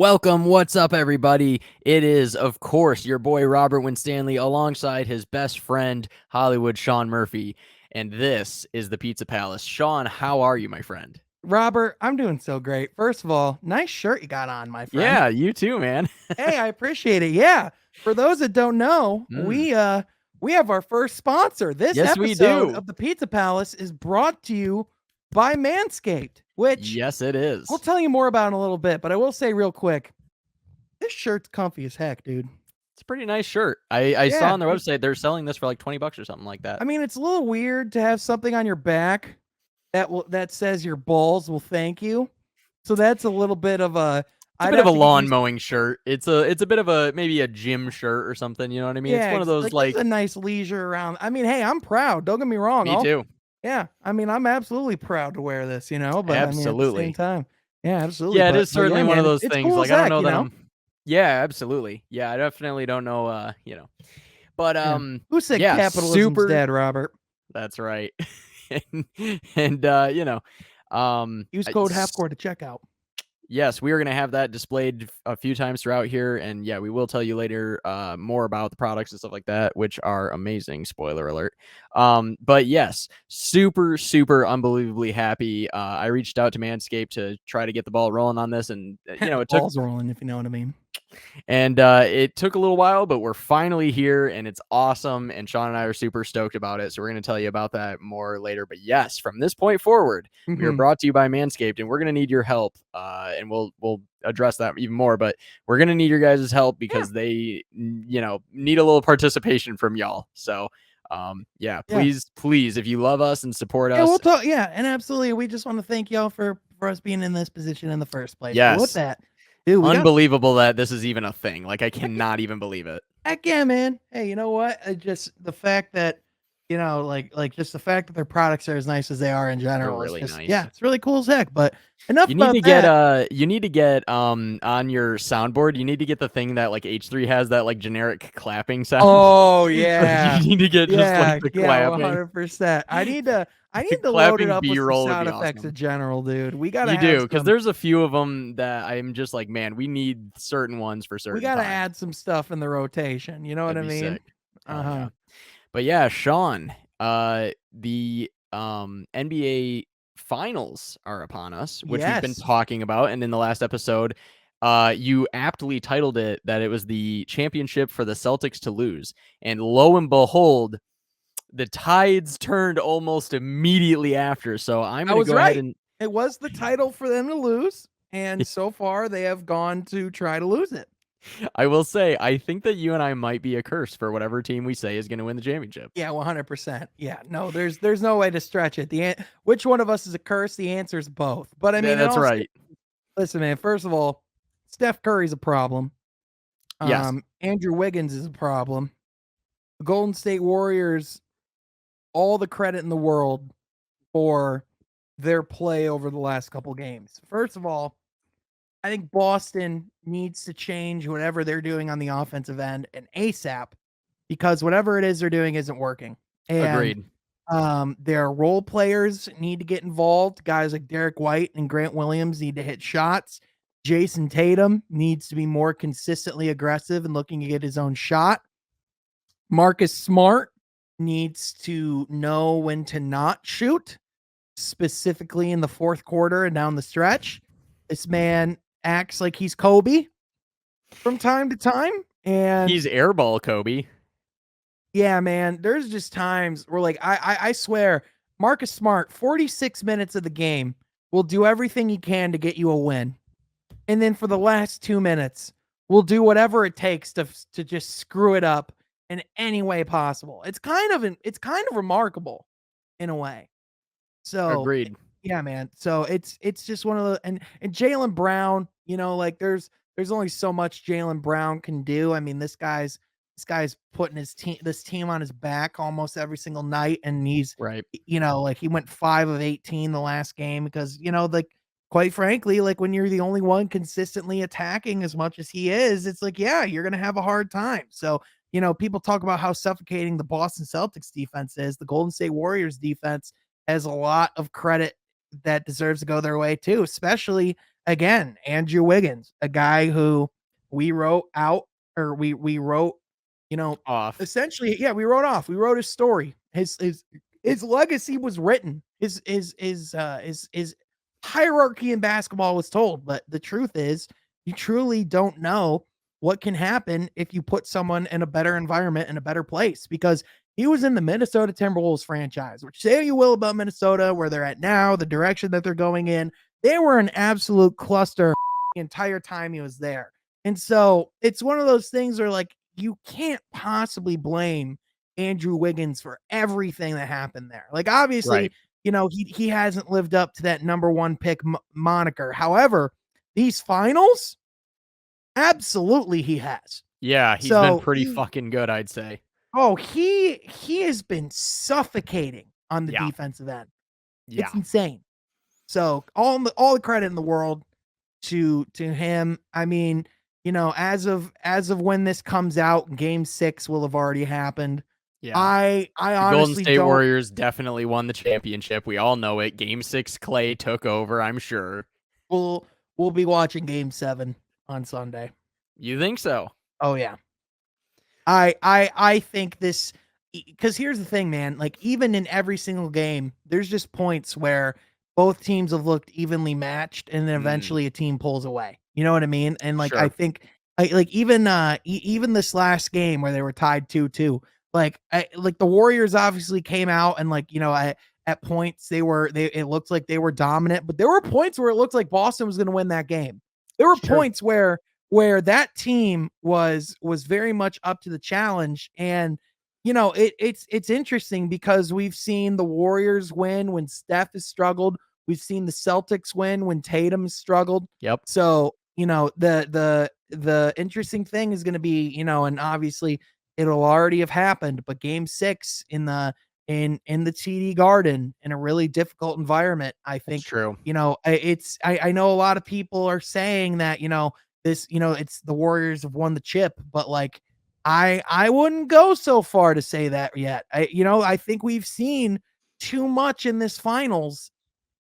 Welcome, what's up, everybody? It is, of course, your boy Robert Winstanley alongside his best friend, Hollywood Sean Murphy, and this is the Pizza Palace. Sean, how are you, my friend? Robert, I'm doing so great. First of all, nice shirt you got on, my friend. Yeah, you too, man. Hey, I appreciate it. Yeah. For those that don't know, Mm, we have our first sponsor. This yes, we episode do. of the Pizza Palace is brought to you by Manscaped, which Yes, it I'll is. tell you more about in a little bit, but I will say real quick, this shirt's comfy as heck, dude. It's a pretty nice shirt. I saw Yeah. on their website they're selling this for like $20 or something like that. I mean, it's a little weird to have something on your back that says your balls will thank you. So that's a little bit of a It's a I'd bit of a have to get lawn used. mowing shirt. It's a bit of a maybe a gym shirt or something, you know what I mean? It's Yeah, one of those like this like is a nice leisure around. I mean, hey, I'm proud. Don't get me wrong. me too. Yeah, I mean, I'm absolutely proud to wear this, but I mean, at the same Absolutely. time, yeah, absolutely. Yeah, it But is yeah, certainly one of man, those it's things, cool as like, I don't heck, know that I'm Yeah, absolutely. Yeah, I definitely don't know, but, Yeah. Who said yeah, capitalism's super dead, Robert? that's right. And Use code it's halfcore to checkout. yes, we are gonna have that displayed a few times throughout here, and, yeah, we will tell you later, more about the products and stuff like that, which are amazing, spoiler alert. But yes, super, super unbelievably happy. I reached out to Manscaped to try to get the ball rolling on this, and, The it took balls rolling, if you know what I mean. And it took a little while, but we're finally here and it's awesome. And Sean and I are super stoked about it. So we're going to tell you about that more later. But yes, from this point forward, we are Mhm. brought to you by Manscaped, and we're going to need your help. And we'll address that even more. But we're going to need your guys' help Yeah, because they, need a little participation from y'all. So yeah, yeah, please, if you love us and support yeah. We'll us, talk. Yeah, and absolutely, we just want to thank y'all for us being in this position in the first place. But with yes, that, dude, we got unbelievable that this is even a thing. Like, I cannot even believe it. heck yeah, man. Hey, you know what? Just the fact that, like just the fact that their products are as nice as they are in They're general is really just, yeah, nice. it's really cool as heck. But enough about that. You need to get on your soundboard, you need to get the thing that like H3 has, that like generic clapping sound. Oh So yeah, you need to get just like yeah, the yeah, clapping. 100%. I The need to load it clapping up with some B-roll would sound be effects in awesome. general, dude. We gotta You have do, because some. there's a few of them that I'm just like, man, we need certain ones for We certain gotta times. add some stuff in the rotation. You know what That'd I be mean? sick. Uh Hell huh. yeah. But yeah, Sean, the NBA finals are upon us, which we've been Yes. talking about. And in the last episode, you aptly titled it that it was the championship for the Celtics to lose. And lo and behold, the tides turned almost immediately after. So I'm I going to was go ahead right. and It was the title for them to lose, and so far they have gone to try to lose it. I will say, I think that you and I might be a curse for whatever team we say is going to win the championship. Yeah, 100%. Yeah, no, there's no way to stretch it. Which one of us is a curse? The answer is both. But I Yeah, mean, in that's all right. listen, man. First of all, Steph Curry's a problem. Yes. Andrew Wiggins is a problem. The Golden State Warriors, all the credit in the world for their play over the last couple games. First of all, I think Boston needs to change whatever they're doing on the offensive end and ASAP because whatever it is they're doing isn't working. And Agreed. their role players need to get involved. Guys like Derek White and Grant Williams need to hit shots. Jason Tatum needs to be more consistently aggressive and looking to get his own shot. Marcus Smart needs to know when to not shoot, specifically in the fourth quarter and down the stretch. This man acts like he's Kobe from time to time. And He's airball Kobe. yeah, man, there's just times where like I swear, Marcus Smart, 46 minutes of the game will do everything he can to get you a win. And then for the last 2 minutes, will do whatever it takes to just screw it up in any way possible. It's kind of remarkable in a way. So Agreed. yeah, man. So it's just one of the and Jalen Brown, like there's only so much Jalen Brown can do. I mean, this guy's putting this team on his back almost every single night, and he's Right. like he went 5 of 18 the last game because like quite frankly, like when you're the only one consistently attacking as much as he is, it's like yeah, you're gonna have a hard time. So people talk about how suffocating the Boston Celtics defense is. The Golden State Warriors defense has a lot of credit that deserves to go their way too, especially again, Andrew Wiggins, a guy who we wrote out, or we wrote, Off. essentially, yeah, we wrote off. We wrote his story. His legacy was written. His hierarchy in basketball was told. But the truth is, you truly don't know what can happen if you put someone in a better environment, in a better place, because he was in the Minnesota Timberwolves franchise, which, say you will about Minnesota, where they're at now, the direction that they're going in, they were an absolute cluster the entire time he was there. And so it's one of those things where, like, you can't possibly blame Andrew Wiggins for everything that happened there. Like, obviously, Right. he hasn't lived up to that number one pick moniker. However, these finals, absolutely he has. Yeah, he's been So pretty fucking good, I'd say. he has been suffocating on the Yeah. defensive end. Yeah. It's insane. So all the credit in the world to him. I mean, as of when this comes out, game 6 will have already happened. Yeah. I The Golden honestly State don't. Warriors definitely won the championship. We all know it. Game 6, Clay took over, I'm sure. We'll be watching game 7 on Sunday. You think so? Oh yeah. I think this, because here's the thing, man. Like, even in every single game, there's just points where both teams have looked evenly matched, and then eventually a team pulls away. You know what I mean? And like, I Sure. think, even this last game where they were tied 2-2, like the Warriors obviously came out and, like, at points it looked like they were dominant, but there were points where it looked like Boston was going to win that game. There were Sure. points where that team was very much up to the challenge. And it's interesting because we've seen the Warriors win when Steph has struggled. We've seen the Celtics win when Tatum has struggled. Yep. So, the interesting thing is going to be, and obviously it'll already have happened, but game 6 in the TD Garden, in a really difficult environment, I That's think, true. I know a lot of people are saying that, it's the Warriors have won the chip, but, like, I wouldn't go so far to say that yet. I think we've seen too much in this finals,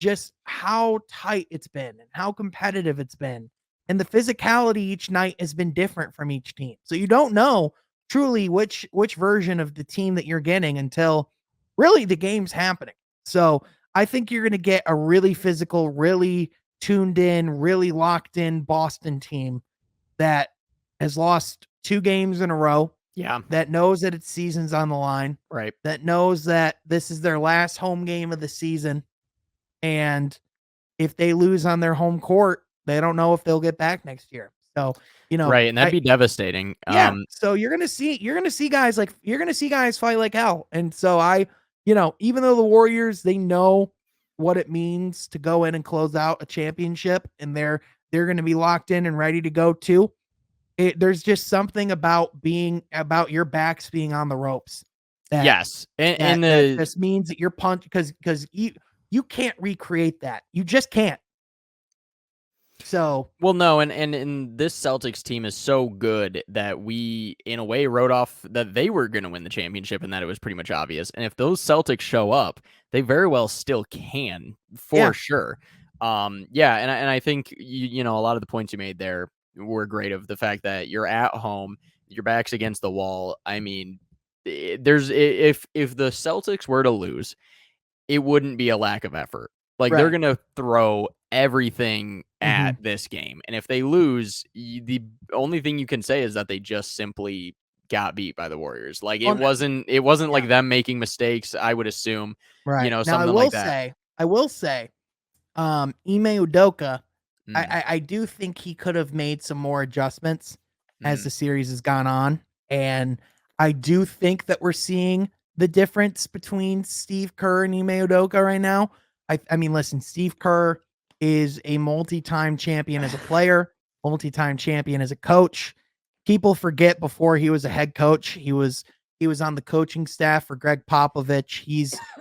just how tight it's been and how competitive it's been. And the physicality each night has been different from each team. So you don't know truly which version of the team that you're getting until really the game's happening. So I think you're going to get a really physical, really tuned in, really locked in Boston team that has lost 2 games in a row, Yeah. that knows that its season's on the line, Right. that knows that this is their last home game of the season. And if they lose on their home court, they don't know if they'll get back next year. So, Right. And that'd be devastating. yeah. So you're gonna see guys fight like hell. And so even though the Warriors, they know what it means to go in and close out a championship, and they're gonna be locked in and ready to go too. There's just something about your backs being on the ropes that Yes. And that the just means that you're punched, because you can't recreate that. You just can't. So Well, no, and this Celtics team is so good that we, in a way, wrote off that they were going to win the championship and that it was pretty much obvious. And if those Celtics show up, they very well still can, for yeah. sure. Yeah, and I think a lot of the points you made there were great, of the fact that you're at home, your back's against the wall. I mean, if the Celtics were to lose, it wouldn't be a lack of effort. Like, they're Right. gonna throw everything Mm-hmm. at this game, and if they lose, the only thing you can say is that they just simply got beat by the Warriors. Like, it On wasn't Yeah. like them making mistakes, I would assume, Right. Now something like that. I will say, Ime Udoka, Mm, I do think he could have made some more adjustments as mm. the series has gone on. And I do think that we're seeing the difference between Steve Kerr and Ime Udoka right now. I mean, listen, Steve Kerr is a multi-time champion as a player, multi-time champion as a coach. People forget, before he was a head coach, he was on the coaching staff for Greg Popovich.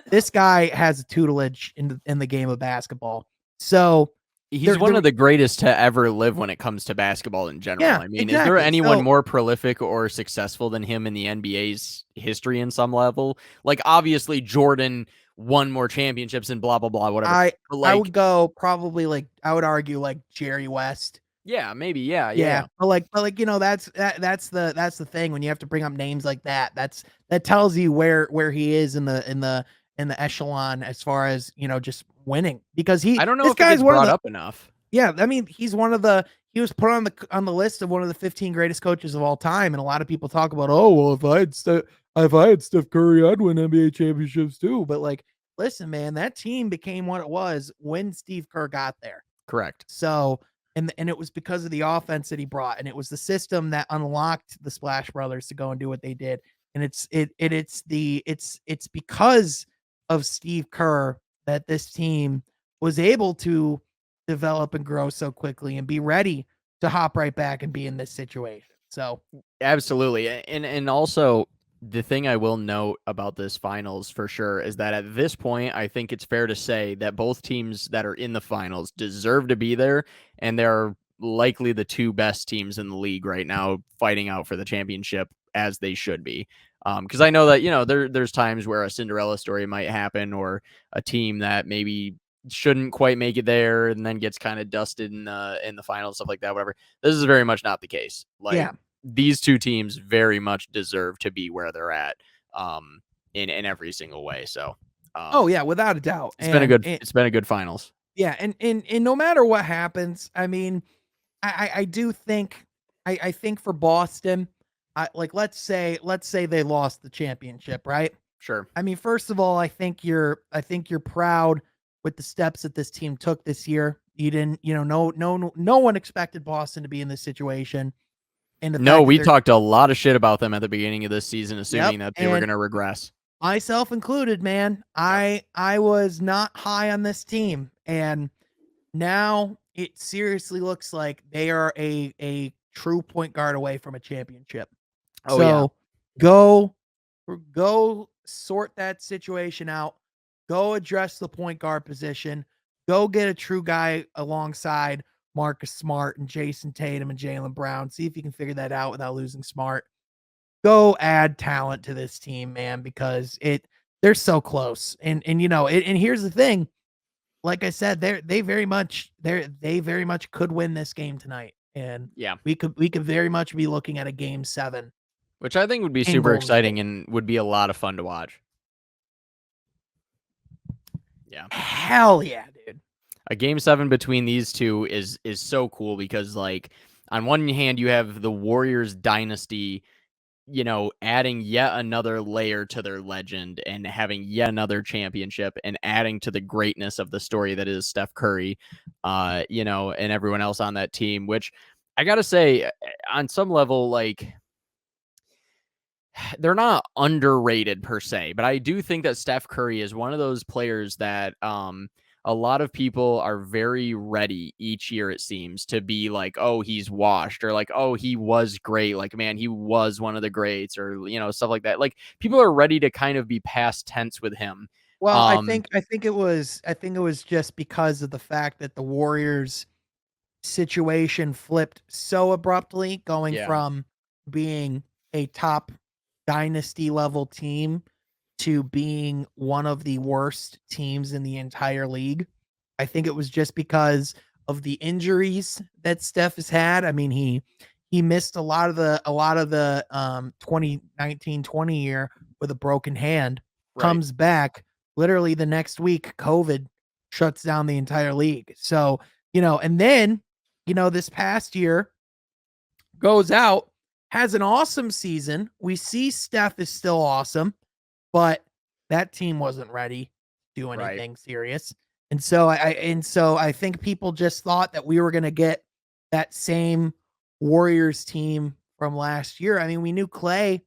This guy has a tutelage in the game of basketball. So He's there one there of the greatest to ever live when it comes to basketball in general. yeah, I mean, is there exactly. anyone So more prolific or successful than him in the NBA's history in some level? Like, obviously, Jordan won more championships and blah blah blah whatever. But I like, would go probably like I would argue like Jerry West. yeah, maybe, yeah, yeah, Yeah, yeah. but, you know, that's the thing when you have to bring up names like that. That tells you where he is in the echelon as far as, you know, just winning because I don't know this if it guy's gets one of brought the up enough. yeah, I mean, he was put on the list of one of the 15 greatest coaches of all time, and a lot of people talk about, oh well, if I had Steph Curry, I'd win NBA championships too. But like, listen, man, that team became what it was when Steve Kerr got there. Correct. So, and it was because of the offense that he brought, and it was the system that unlocked the Splash Brothers to go and do what they did. And it's because of Steve Kerr that this team was able to develop and grow so quickly and be ready to hop right back and be in this situation. So, Absolutely. And also the thing I will note about this finals for sure is that at this point, I think it's fair to say that both teams that are in the finals deserve to be there, and they're likely the two best teams in the league right now fighting out for the championship as they should be. Because I know that, you know, there's times where a Cinderella story might happen, or a team that maybe shouldn't quite make it there and then gets kind of dusted in the finals, stuff like that, whatever. This is very much not the case. Like, yeah. these two teams very much deserve to be where they're at, in every single way. So, Oh yeah, without a doubt. it's been a good finals. Yeah, and no matter what happens, I mean, I do think I think for Boston, like let's say they lost the championship, right? Sure. I mean, first of all, I think you're proud with the steps that this team took this year. You didn't, you know, no one expected Boston to be in this situation, and the No, fact that we they're talked a lot of shit about them at the beginning of this season, yep, assuming that they were and going to regress. myself included, man, Yep. I was not high on this team, and now it seriously looks like they are a true point guard away from a championship. Oh yeah. So go go sort that situation out. Go address the point guard position. Go get a true guy alongside Marcus Smart and Jason Tatum and Jalen Brown. See if you can figure that out without losing Smart. Go add talent to this team, man, because they're so close. And you know, and here's the thing, like I said, they very much could win this game tonight, and Yeah. we could very much be looking at a game 7 Which I think would be in super Golden State. exciting and would be a lot of fun to watch. Yeah. Hell yeah, dude. A game 7 between these two is so cool because, like, on one hand you have the Warriors dynasty, you know, adding yet another layer to their legend and having yet another championship and adding to the greatness of the story that is Steph Curry, you know, and everyone else on that team, which I got to say, on some level, like, they're not underrated per se, but I do think that Steph Curry is one of those players that a lot of people are very ready each year, it seems, to be like, oh, he's washed, or like, oh, he was great. Like, man, he was one of the greats, or, you know, stuff like that. Like, people are ready to kind of be past tense with him. Well, Um, I think it was just because of the fact that the Warriors situation flipped so abruptly, going yeah, from being a top dynasty level team to being one of the worst teams in the entire league. I think it was just because of the injuries that Steph has had. I mean, he missed a lot of the 2019-20 year with a broken hand. right, Comes back literally the next week, COVID shuts down the entire league. So, you know, and then, you know, this past year goes out, has an awesome season. We see Steph is still awesome, but that team wasn't ready to do right. anything serious. And so I think people just thought that we were going to get that same Warriors team from last year. I mean, we knew Clay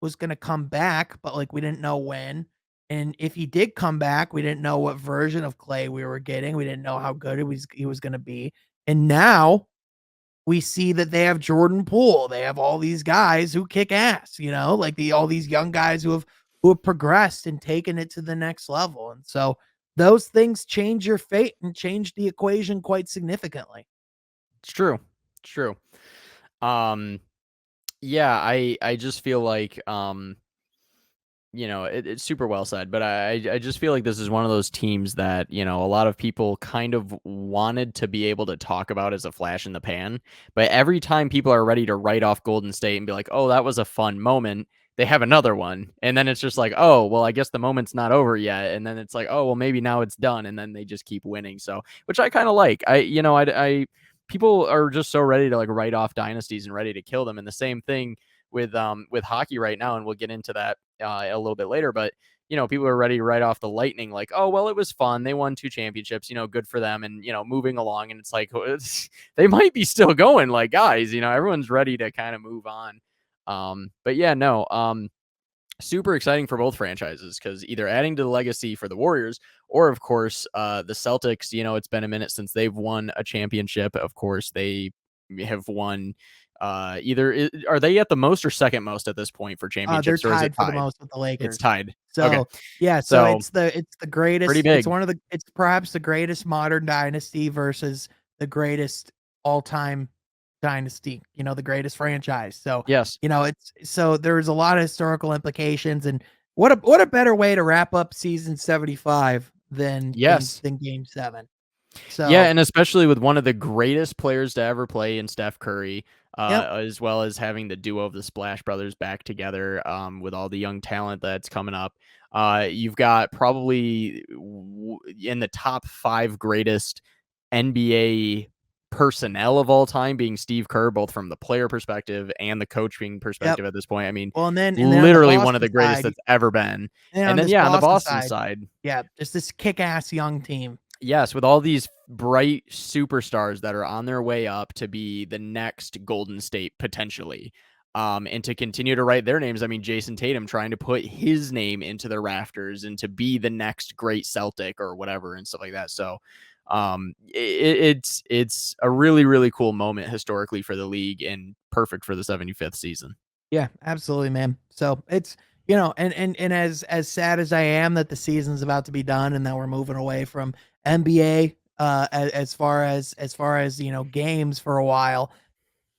was going to come back, but like we didn't know when. And if he did come back, we didn't know what version of Clay we were getting. We didn't know how good he was going to be. And now we see that they have Jordan Poole. They have all these guys who kick ass, you know, like all these young guys who have progressed and taken it to the next level. And so those things change your fate and change the equation quite significantly. It's true. It's true. Um, yeah, I just feel like it's super well said, but I just feel like this is one of those teams that, a lot of people kind of wanted to be able to talk about as a flash in the pan. But every time people are ready to write off Golden State and be like, oh, that was a fun moment, they have another one. And then it's just like, oh, well, I guess the moment's not over yet. And then it's like, oh, well, maybe now it's done. And then they just keep winning. So, which I kind of like. People are just so ready to like write off dynasties and ready to kill them. And the same thing with hockey right now, and we'll get into that a little bit later. But people are ready to write off the Lightning, like, oh well, it was fun. They won 2 championships, good for them, and moving along. And it's like they might be still going, like guys. Everyone's ready to kind of move on. But yeah, no. Super exciting for both franchises because either adding to the legacy for the Warriors or, of course, the Celtics. It's been a minute since they've won a championship. Of course, they have won. Either are they at the most or second most at this point for They're championships, or is it tied for the tied? most with the It's Lakers. tied. Okay, So, yeah, so so it's the pretty greatest big. it's perhaps the greatest modern dynasty versus the greatest all-time dynasty, the greatest franchise. So, Yes, there's a lot of historical implications, and what a better way to wrap up season 75 than yes. game 7. Yeah, So, and especially with one of the greatest players to ever play in Steph Curry, yep, as well as having the duo of the Splash Brothers back together, with all the young talent that's coming up. You've got probably in the top 5 greatest NBA personnel of all time being Steve Kerr, both from the player perspective and the coaching yep. perspective at this point. I mean, Well, and then on the literally one of Boston the greatest side that's ever been. and then And on then, this yeah, on the Boston Boston side, side, yeah, just this kick-ass young team. yes, with all these bright superstars that are on their way up to be the next Golden State potentially. And to continue to write their names. I mean, Jason Tatum trying to put his name into the rafters and to be the next great Celtic or whatever and stuff like that. So it's a really, really cool moment historically for the league and perfect for the 75th season. Yeah, absolutely, man. So it's and as sad as I am that the season's about to be done and that we're moving away from NBA as far as games for a while.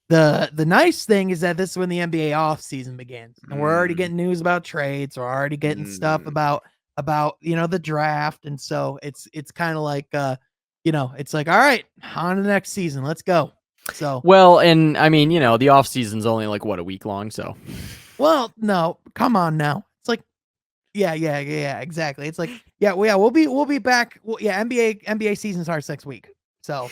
The nice thing is that this is when the NBA off season begins. And we're already Mm, getting news about trades, we're already getting stuff mm. about the draft. And so it's kind of like it's like, all right, on to the next season. Let's go. So Well, and I mean, the off season's only like what, a week long. So well, no, come on now. It's like, yeah, exactly. It's like, yeah, we'll be back. Well, yeah, NBA season starts next week. So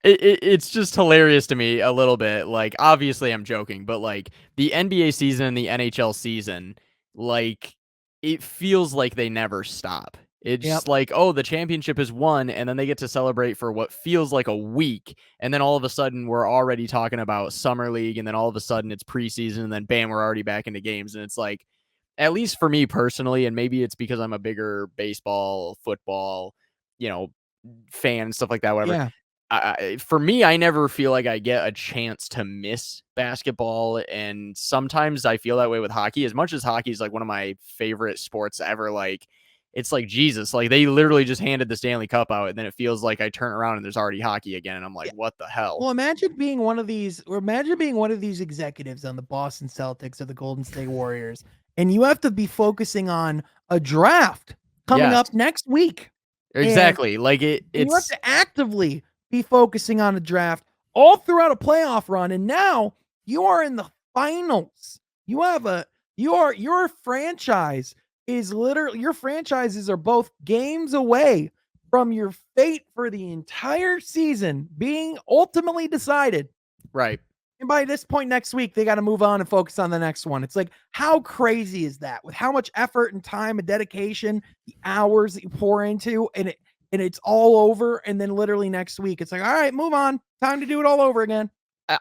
it's just hilarious to me a little bit. Like, obviously, I'm joking, but like the NBA season and the NHL season, like it feels like they never stop. It's yep, just like, oh, the championship is won, and then they get to celebrate for what feels like a week, and then all of a sudden we're already talking about summer league, and then all of a sudden it's preseason, and then bam, we're already back into games, and it's like, at least for me personally, and maybe it's because I'm a bigger baseball, football, you know, fan, stuff like that, whatever. yeah, For me, I never feel like I get a chance to miss basketball, and sometimes I feel that way with hockey. As much as hockey is like one of my favorite sports ever, like it's like Jesus, like they literally just handed the Stanley Cup out, and then it feels like I turn around and there's already hockey again, and I'm like, yeah. what the hell? Well, imagine being one of these executives on the Boston Celtics or the Golden State Warriors, and you have to be focusing on a draft coming Yes, up next week. And exactly. Like you have it's to actively be focusing on a draft all throughout a playoff run. And now you are in the finals. You have a your franchise is literally your franchises are both games away from your fate for the entire season being ultimately decided. right. And by this point next week, they got to move on and focus on the next one. It's like, how crazy is that? With how much effort and time and dedication, the hours that you pour into, and it's all over. And then literally next week, it's like, all right, move on. Time to do it all over again.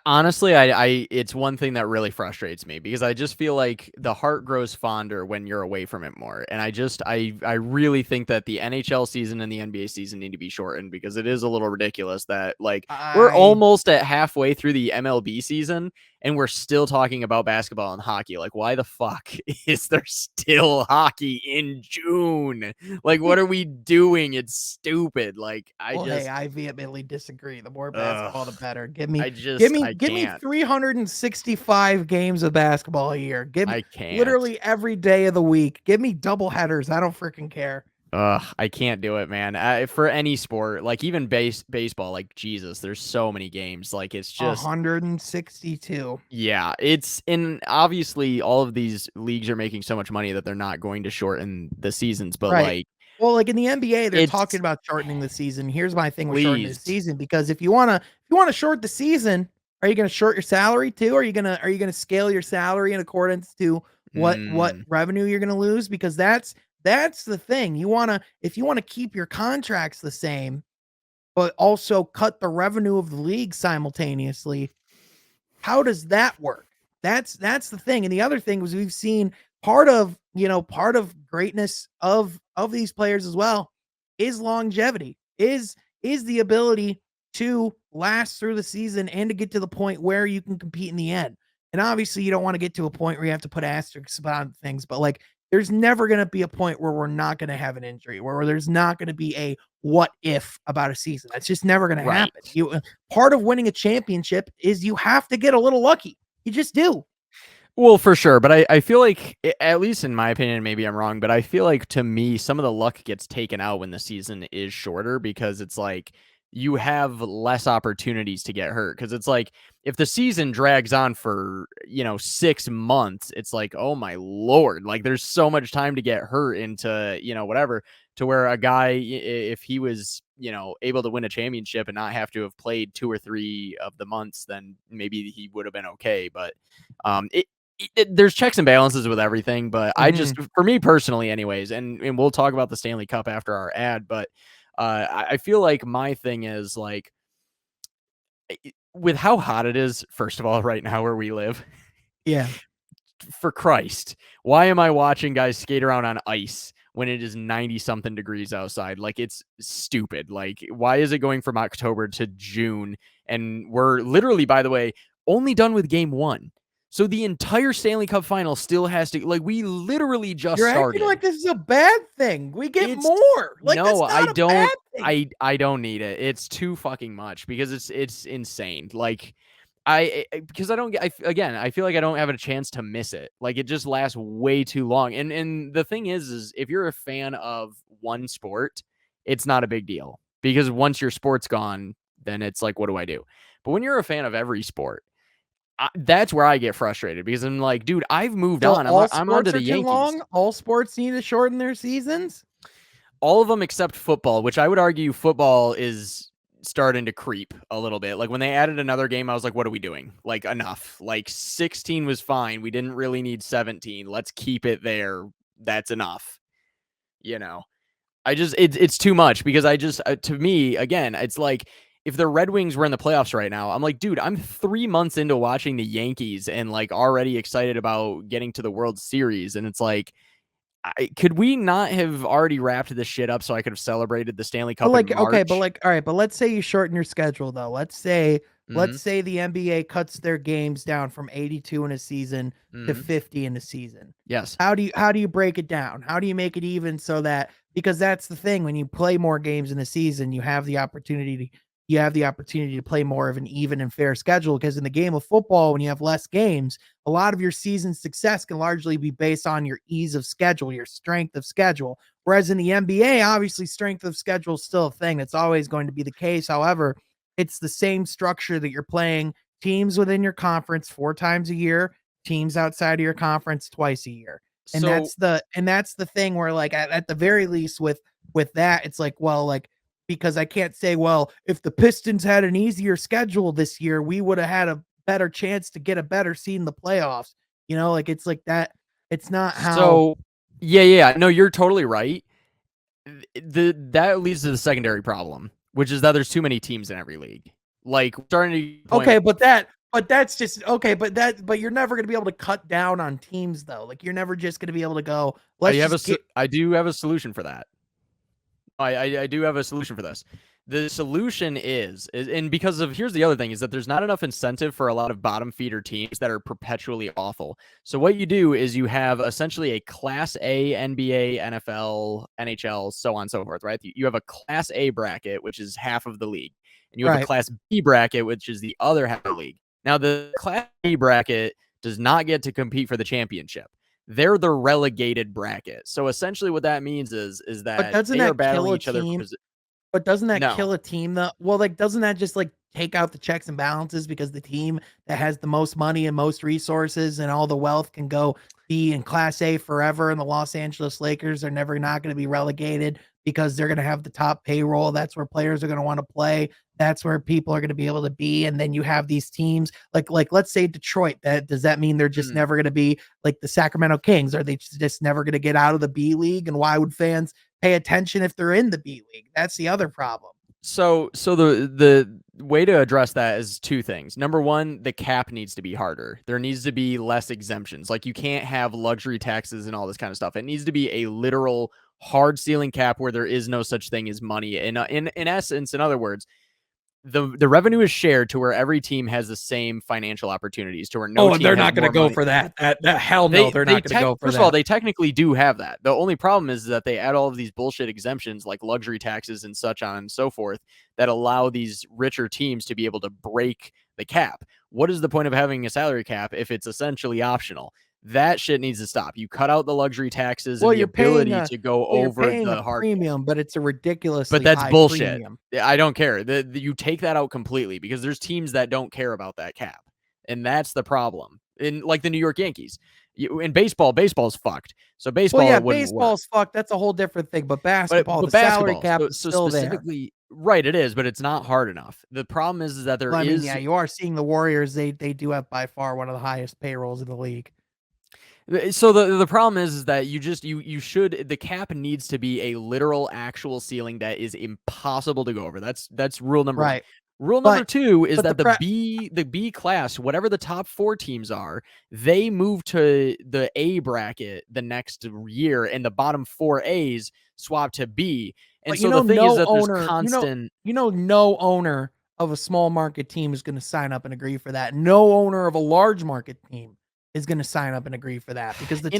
Honestly, I it's one thing that really frustrates me because I just feel like the heart grows fonder when you're away from it more. And I really think that the NHL season and the NBA season need to be shortened because it is a little ridiculous that like we're I almost at halfway through the MLB season and we're still talking about basketball and hockey. Like, why the fuck is there still hockey in June? Like, what are we doing? It's stupid. Like, Well, hey, I vehemently disagree. The more ugh, basketball, the better. Give me I give just me I give me can't. 365 games of basketball a year. Give me I can't. literally every day of the week. Give me double headers. I don't freaking care. Ugh, I can't do it, man. For any sport, like even baseball, like Jesus, there's so many games. Like it's just 162. yeah, it's and obviously all of these leagues are making so much money that they're not going to shorten the seasons, but Right. like Well, like in the NBA, they're talking it's about shortening the season. Here's my thing with shortening the please. season because if you wanna short the season, are you gonna short your salary too? Are you gonna scale your salary in accordance to what Mm, revenue you're gonna lose? Because that's the thing. If you wanna keep your contracts the same, but also cut the revenue of the league simultaneously, how does that work? That's the thing. And the other thing was we've seen part of greatness of these players as well is longevity, is the ability to last through the season and to get to the point where you can compete in the end. And obviously you don't want to get to a point where you have to put asterisks on things, but like there's never going to be a point where we're not going to have an injury, where there's not going to be a what if about a season. That's just never going to right. happen. Part of winning a championship is you have to get a little lucky. You just do. Well, for sure, but I feel like, at least in my opinion, maybe I'm wrong, but I feel like to me, some of the luck gets taken out when the season is shorter because it's like you have less opportunities to get hurt. Because it's like if the season drags on for 6 months, it's like, oh my lord, like there's so much time to get hurt into whatever. To where a guy, if he was able to win a championship and not have to have played 2 or 3 of the months, then maybe he would have been okay. But there's checks and balances with everything, but I just, Mhm. for me personally, anyways, and we'll talk about the Stanley Cup after our ad, but I feel like my thing is like with how hot it is, first of all, right now where we live, Yeah. for Christ, why am I watching guys skate around on ice when it is 90 something degrees outside? Like it's stupid. Like, why is it going from October to June? And we're literally, by the way, only done with game one. So the entire Stanley Cup final still has to, like, we literally just You're acting started. like this is a bad thing. We get It's more. Like no, that's I not a don't. bad thing. I don't need it. It's too fucking much because it's insane. Like because I don't get again, I feel like I don't have a chance to miss it. Like it just lasts way too long. And the thing is if you're a fan of one sport, it's not a big deal because once your sport's gone, then it's like what do I do? But when you're a fan of every sport, that's where I get frustrated because I'm like, dude, I've moved So on. all I'm on to sports the are too Yankees. long. All sports need to shorten their seasons. All of them except football, which I would argue football is starting to creep a little bit. Like when they added another game, I was like, what are we doing? Like enough. Like 16 was fine. We didn't really need 17. Let's keep it there. That's enough. You know. I just it's too much because I just to me again, it's like if the Red Wings were in the playoffs right now, I'm like, dude, I'm 3 months into watching the Yankees and like already excited about getting to the World Series. And it's like could we not have already wrapped this shit up so I could have celebrated the Stanley But Cup in like, okay, but March? like, all right, but let's say you shorten your schedule though. Let's Mhm, say the NBA cuts their games down from 82 in a season to mhm. 50 in a season. Yes. How do you break it down? How do you make it even so that because that's the thing when you play more games in a season, you have the opportunity to play more of an even and fair schedule because in the game of football when you have less games, a lot of your season success can largely be based on your ease of schedule, your strength of schedule. Whereas in the NBA, obviously strength of schedule is still a thing. That's always going to be the case. However, it's the same structure that you're playing teams within your conference 4 times a year, teams outside of your conference twice a year. And So that's the thing where like at the very least with that, it's like, well, like because I can't say, well, if the Pistons had an easier schedule this year, we would have had a better chance to get a better seed in the playoffs. Like it's like that. It's not how so yeah. No, you're totally right. That leads to the secondary problem, which is that there's too many teams in every league. Like starting to get to the point okay, but that's just okay, but you're never gonna be able to cut down on teams though. Like you're never just gonna be able to go, let's just get I do have a solution for that. I do have a solution for this. The solution is and because of here's the other thing is that there's not enough incentive for a lot of bottom feeder teams that are perpetually awful. So what you do is you have essentially a Class A NBA, NFL, NHL, so on and so forth, right? You have a Class A bracket, which is half of the league, and you have a right. Class B bracket, which is the other half of the league. Now, the Class B bracket does not get to compete for the championship. They're the relegated bracket. So essentially, what that means is But that doesn't they are that battling kill a each other for team? position. But doesn't that No, kill a team though? Well, like, doesn't that just like take out the checks and balances because the team that has the most money and most resources and all the wealth can go be in Class A forever, and the Los Angeles Lakers are never not going to be relegated because they're going to have the top payroll. That's where players are going to want to play. That's where people are going to be able to be. And then you have these teams like let's say Detroit. That does that mean they're just mm. never going to be like the Sacramento Kings? Are they just never going to get out of the B League? And why would fans pay attention if they're in the B League? That's the other problem. So the way to address that is two things. Number one, the cap needs to be harder. There needs to be less exemptions. Like you can't have luxury taxes and all this kind of stuff. It needs to be a literal hard ceiling cap where there is no such thing as money. And in essence, in other words, the revenue is shared to where every team has the same financial opportunities to where no Oh, and team they're has not going to more go money. for that. That hell no, they're not going to go for First of all, that. they technically do have that. The only problem is that they add all of these bullshit exemptions like luxury taxes and such on and so forth that allow these richer teams to be able to break the cap. What is the point of having a salary cap if it's essentially optional? That shit needs to stop. You cut out the luxury taxes Well, and the you're paying ability a to go well, you're over paying a the hard cap. premium, but it's a But ridiculously that's high bullshit. premium. I don't care. You take that out completely because there's teams that don't care about that cap. And that's the problem. In like the New York Yankees. In baseball, baseball's fucked. So Well, baseball yeah, it wouldn't work. baseball's fucked. That's a whole different thing. But But basketball, but the salary basketball. cap So is so still there. specifically right it is, but it's not hard enough. The problem is that there Well, I mean, yeah, is you are seeing the Warriors. They do have by far one of the highest payrolls in the league. so the problem is that you should the cap needs to be a literal actual ceiling that is impossible to go over. That's rule number one. Right. Rule number But two is but that the B class, whatever the top four teams are, they move to the A bracket the next year, and the bottom four A's swap to B. And But you so know, the thing is no that there's owner, constant. no owner of a small market team is going to sign up and agree for that. No owner of a large market team is going to sign up and agree for that because In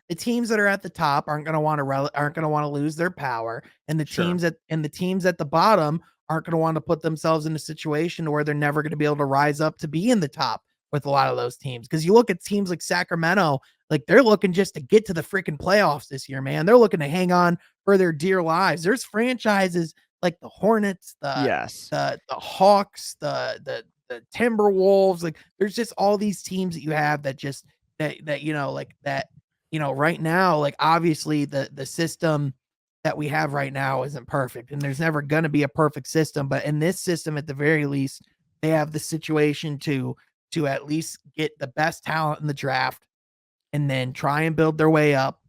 the teams that are at the top aren't going to want to aren't going to want to lose their power, and sure. the teams at the bottom aren't going to want to put themselves in a situation where they're never going to be able to rise up to be in the top with a lot of those teams. Because you look at teams like Sacramento, like they're looking just to get to the freaking playoffs this year, man. They're looking to hang on for their dear lives. There's franchises like the Hornets, Yes. the Hawks, the Timberwolves. Like there's just all these teams that you have that just that you know like that right now, like obviously the system that we have right now isn't perfect, and there's never going to be a perfect system, but in this system at the very least they have the situation to at least get the best talent in the draft and then try and build their way up.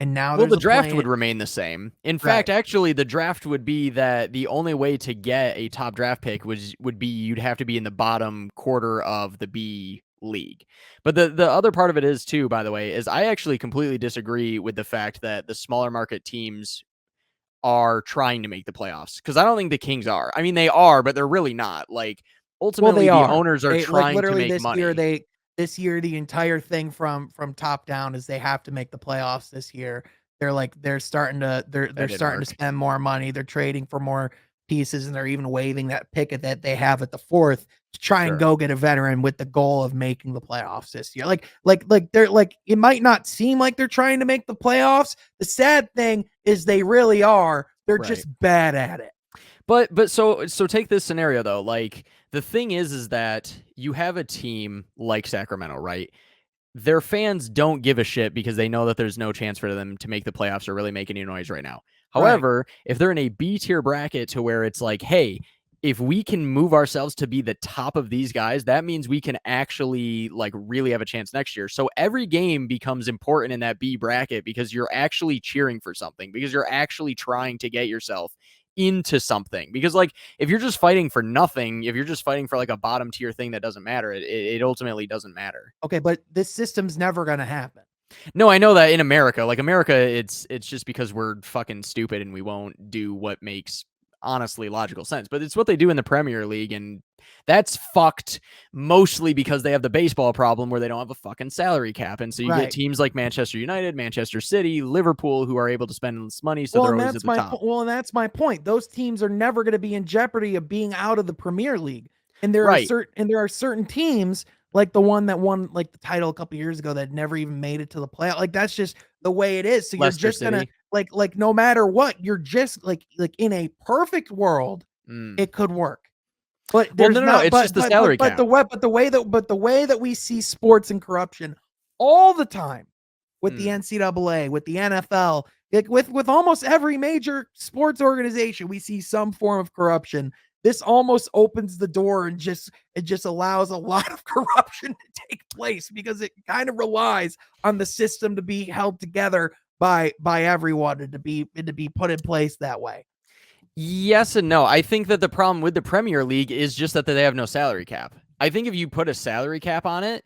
And now Well, there's the a draft plan. would remain the same. In fact, Right. actually, the draft would be that the only way to get a top draft pick would be you'd have to be in the bottom quarter of the B league. But the other part of it is too, by the way, is I actually completely disagree with the fact that the smaller market teams are trying to make the playoffs because I don't think the Kings are. I mean, they are, but they're really not. Like Well, ultimately, they the are. owners are They like trying to literally make money. this year the entire thing from top down is they have to make the playoffs this year. They're like That they're didn't starting to work. spend more money. They're trading for more pieces, and they're even waiving that pick that they have at the fourth to try and Sure. go get a veteran with the goal of making the playoffs this year. Like they're like it might not seem like they're trying to make the playoffs. The sad thing is they really are. They're Right. just bad at it. But so take this scenario though. Like the thing is that you have a team like Sacramento, right? Their fans don't give a shit because they know that there's no chance for them to make the playoffs or really make any noise right now. Right. However, if they're in a B tier bracket to where it's like, hey, if we can move ourselves to be the top of these guys, that means we can actually like really have a chance next year. So every game becomes important in that B bracket because you're actually cheering for something, because you're actually trying to get yourself into something. Because like if you're just fighting for nothing, if you're just fighting for like a bottom tier thing that doesn't matter, it ultimately doesn't matter. Okay, but this system's never gonna happen. No, I know that in America, like America, it's just because we're fucking stupid and we won't do what makes honestly logical sense. But it's what they do in the Premier League, and that's fucked mostly because they have the baseball problem where they don't have a fucking salary cap. And so you get Right. teams like Manchester United, Manchester City, Liverpool who are able to spend this money, so they're always at the top. Well, and that's my point. Those teams are never going to be in jeopardy of being out of the Premier League And there are Right. certain teams like the one that won like the title a couple years ago that never even made it to the playoff. Like that's just the way it is. So you're Leicester just gonna City. like no matter what, you're just like in a perfect world, Mm. it could work. But Well, there's no, not it's just the salary cap. the way that we see sports and corruption all the time with the Mm. NCAA, with the NFL, like with almost every major sports organization, we see some form of corruption. This almost opens the door and just allows a lot of corruption to take place because it kind of relies on the system to be held together by everyone and to be put in place that way. Yes and no. I think that the problem with the Premier League is just that they have no salary cap. I think if you put a salary cap on it,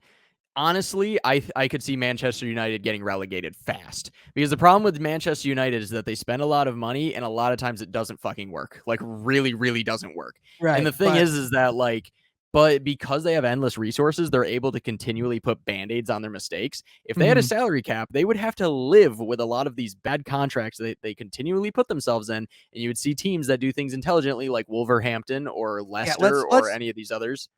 honestly, I could see Manchester United getting relegated fast because the problem with Manchester United is that they spend a lot of money and a lot of times it doesn't fucking work. Like really, really doesn't work. And Right. the thing But is that like, but because they have endless resources, they're able to continually put band-aids on their mistakes. If they had a mhm. salary cap, they would have to live with a lot of these bad contracts that they continually put themselves in. And you would see teams that do things intelligently like Wolverhampton or Yeah, Leicester or let's any of these others.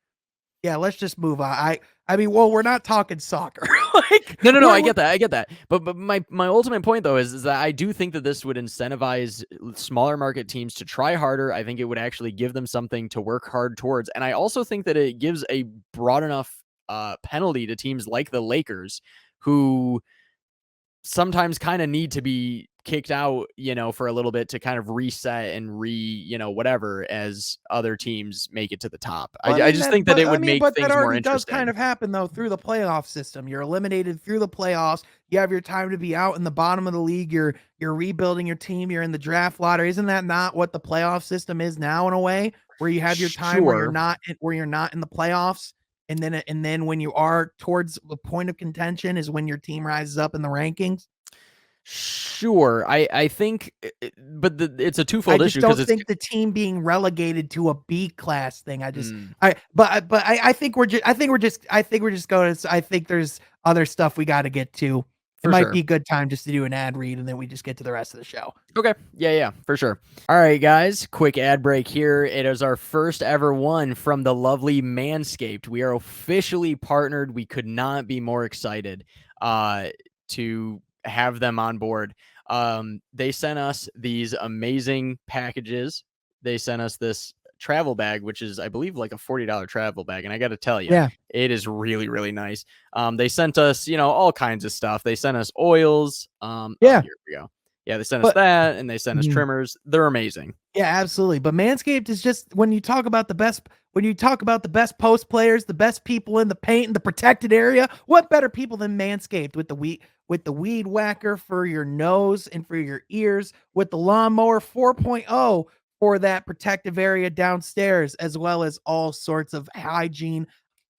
yeah, let's just move on. I mean, well, we're not talking soccer. Like No. I we're get that. I get that. But my ultimate point though is that I do think that this would incentivize smaller market teams to try harder. I think it would actually give them something to work hard towards, and I also think that it gives a broad enough penalty to teams like the Lakers, who sometimes kind of need to be kicked out, for a little bit to kind of reset and whatever as other teams make it to the top. Well, I just think that it would make but that things more already does kind interesting. of happen though through the playoff system. You're eliminated through the playoffs. You have your time to be out in the bottom of the league. You're rebuilding your team. You're in the draft lottery. Isn't that not what the playoff system is now in a way, where you have your time Sure. where you're not in the playoffs, and then when you are towards the point of contention is when your team rises up in the rankings. Sure. I think, but it's a I twofold just issue because don't it's think the team being relegated to a B class thing. mm, I think we're just going. I think there's other stuff we got to get to. It for might sure. be a good time just to do an ad read and then we just get to the rest of the show. Okay. Yeah, for sure. All right, guys. Quick ad break here. It is our first ever one from the lovely Manscaped. We are officially partnered. We could not be more excited to have them on board. They sent us these amazing packages. They sent us this travel bag, which is, I believe, like a $40 travel bag. And I got to tell you, Yeah, it is really, really nice. They sent us, all kinds of stuff. They sent us oils. Oh, yeah, here we go. Yeah, they sent us but that, and they sent us mhm. trimmers. They're amazing. Yeah, absolutely. But Manscaped is just when you talk about the best post players, the best people in the paint and the protected area, what better people than Manscaped with the weed whacker for your nose and for your ears, with the lawnmower 4.0 for that protective area downstairs, as well as all sorts of hygiene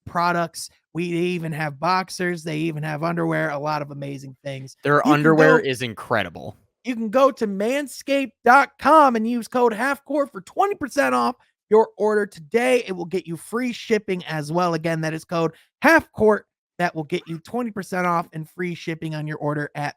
products. We even have boxers, they even have underwear, a lot of amazing things. Their You can underwear go is incredible. you can go to manscaped.com and use code halfcourt for 20% off your order today. It will get you free shipping as well. Again, that is code halfcourt. That will get you 20% off and free shipping on your order at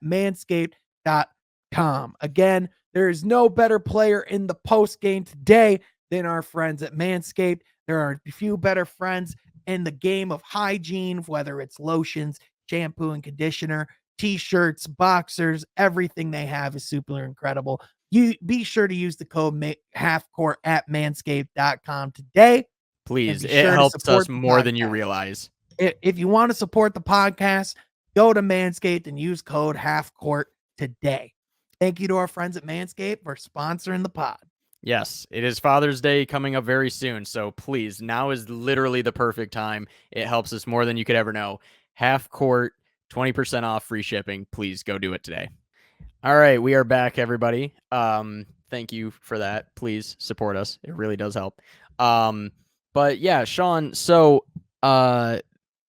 manscaped.com. Again, there is no better player in the post game today than our friends at Manscaped. There are a few better friends in the game of hygiene, whether it's lotions, shampoo, and conditioner, t-shirts, boxers, everything they have is super incredible. You be sure to use the code halfcourt at manscaped.com today and Please, be it sure to helps us support the more than you podcast. realize. If you want to support the podcast, go to Manscaped and use code halfcourt today. Thank you to our friends at Manscaped for sponsoring the pod. Yes, it is Father's Day coming up very soon, so please, now is literally the perfect time. It helps us more than you could ever know. Half court, 20% off, free shipping. Please go do it today. All right, we are back, everybody. Thank you for that. Please support us. It really does help. But yeah, Sean, so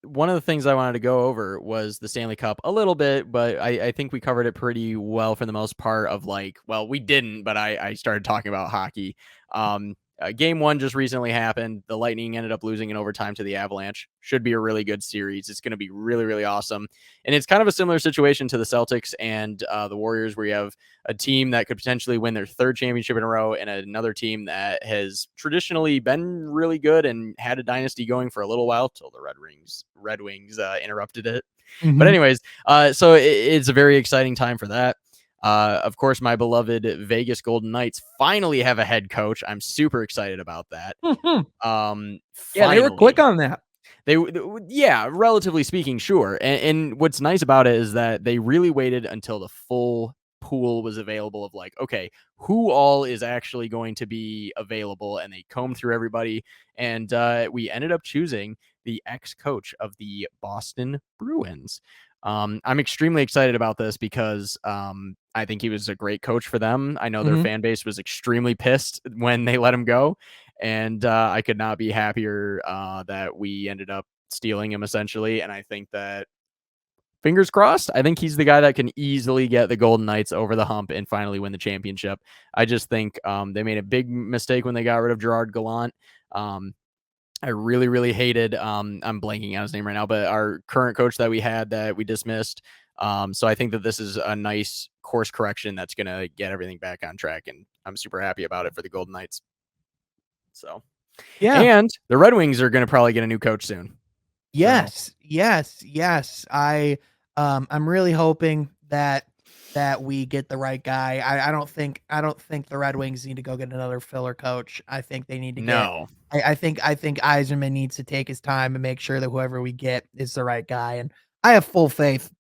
one of the things I wanted to go over was the Stanley Cup a little bit, but I think we covered it pretty well for the most part of like, well, we didn't, but I started talking about hockey. Game 1 just recently happened. The Lightning ended up losing in overtime to the Avalanche. Should be a really good series. It's going to be really, really awesome. And it's kind of a similar situation to the Celtics and the Warriors, where you have a team that could potentially win their third championship in a row, and another team that has traditionally been really good and had a dynasty going for a little while till the Red Wings interrupted it. But anyways, so it's a very exciting time for that. Of course, my beloved Vegas Golden Knights finally have a head coach. I'm super excited about that. Yeah, they were quick Finally. on that. Yeah, relatively speaking, sure. And what's nice about it is that they really waited until the full pool was available of like, okay, who all is actually going to be available, and they combed through everybody, and we ended up choosing the ex-coach of the Boston Bruins. I'm extremely excited about this because I think he was a great coach for them. I know their fan base was extremely pissed when they let him go, and I could not be happier that we ended up stealing him essentially. And I think that, fingers crossed, I think he's the guy that can easily get the Golden Knights over the hump and finally win the championship. I just think they made a big mistake when they got rid of Gerard Gallant. I really, really hated, I'm blanking on his name right now, but our current coach that we had that we dismissed. So I think that this is a nice course correction that's going to get everything back on track, and I'm super happy about it for the Golden Knights. So, Yeah. and the Red Wings are going to probably get a new coach soon. Yes. I'm really hoping that we get the right guy. I don't think the Red Wings need to go get another filler coach. I think they need to get. No, I think Yzerman needs to take his time and make sure that whoever we get is the right guy. And I have full faith.